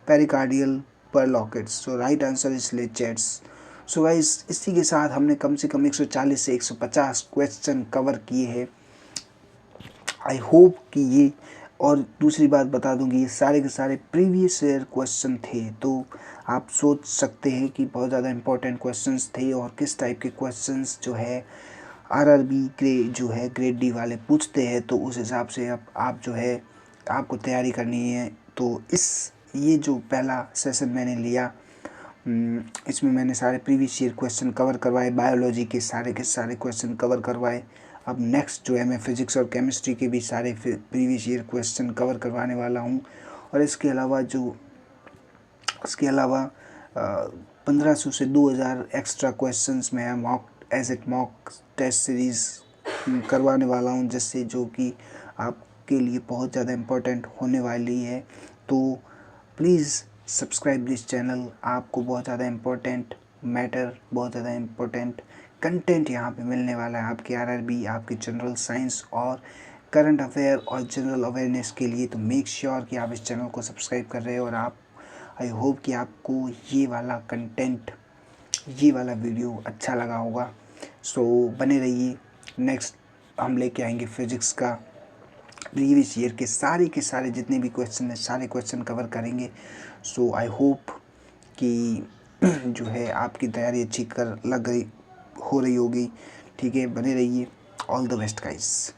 pericardial perlocates. So right answer is leachates. So guys इसी के साथ हमने कम से कम 140 से 150 question cover किए हैं। I hope कि ये, और दूसरी बात बता दूं कि ये सारे के सारे प्रीवियस ईयर क्वेश्चन थे, तो आप सोच सकते हैं कि बहुत ज़्यादा इंपॉर्टेंट क्वेश्चंस थे और किस टाइप के क्वेश्चंस जो है आरआरबी जो है ग्रेड डी वाले पूछते हैं, तो उस हिसाब से आप जो है आपको तैयारी करनी है। तो ये जो पहला सेशन मैंने लिया, इसमें मैंने सारे प्रीवियस ईयर क्वेश्चन कवर करवाए, बायोलॉजी के सारे क्वेश्चन कवर करवाए। अब नेक्स्ट जो है मैं फिज़िक्स और केमिस्ट्री के भी सारे प्रीवियस ईयर क्वेश्चन कवर करवाने वाला हूँ। और इसके अलावा 1500 से 2000 एक्स्ट्रा क्वेश्चंस मैं मॉक टेस्ट सीरीज़ करवाने वाला हूँ, जिससे जो कि आपके लिए बहुत ज़्यादा इम्पोर्टेंट होने वाली है। तो प्लीज़ सब्सक्राइब दिस चैनल। आपको बहुत ज़्यादा बहुत ज़्यादा इम्पोर्टेंट कंटेंट यहाँ पे मिलने वाला है आपके आरआरबी, आपके जनरल साइंस और करंट अफेयर और जनरल अवेयरनेस के लिए। तो मेक श्योर कि आप इस चैनल को सब्सक्राइब कर रहे हो, और आई होप कि आपको ये वाला कंटेंट, ये वाला वीडियो अच्छा लगा होगा। सो बने रहिए। नेक्स्ट हम लेके आएंगे फिज़िक्स का प्रीवियस ईयर के सारे जितने भी क्वेश्चन हैं, सारे क्वेश्चन कवर करेंगे। सो आई होप कि जो है आपकी तैयारी अच्छी हो रही होगी। ठीक है, बने रहिए। All the best guys.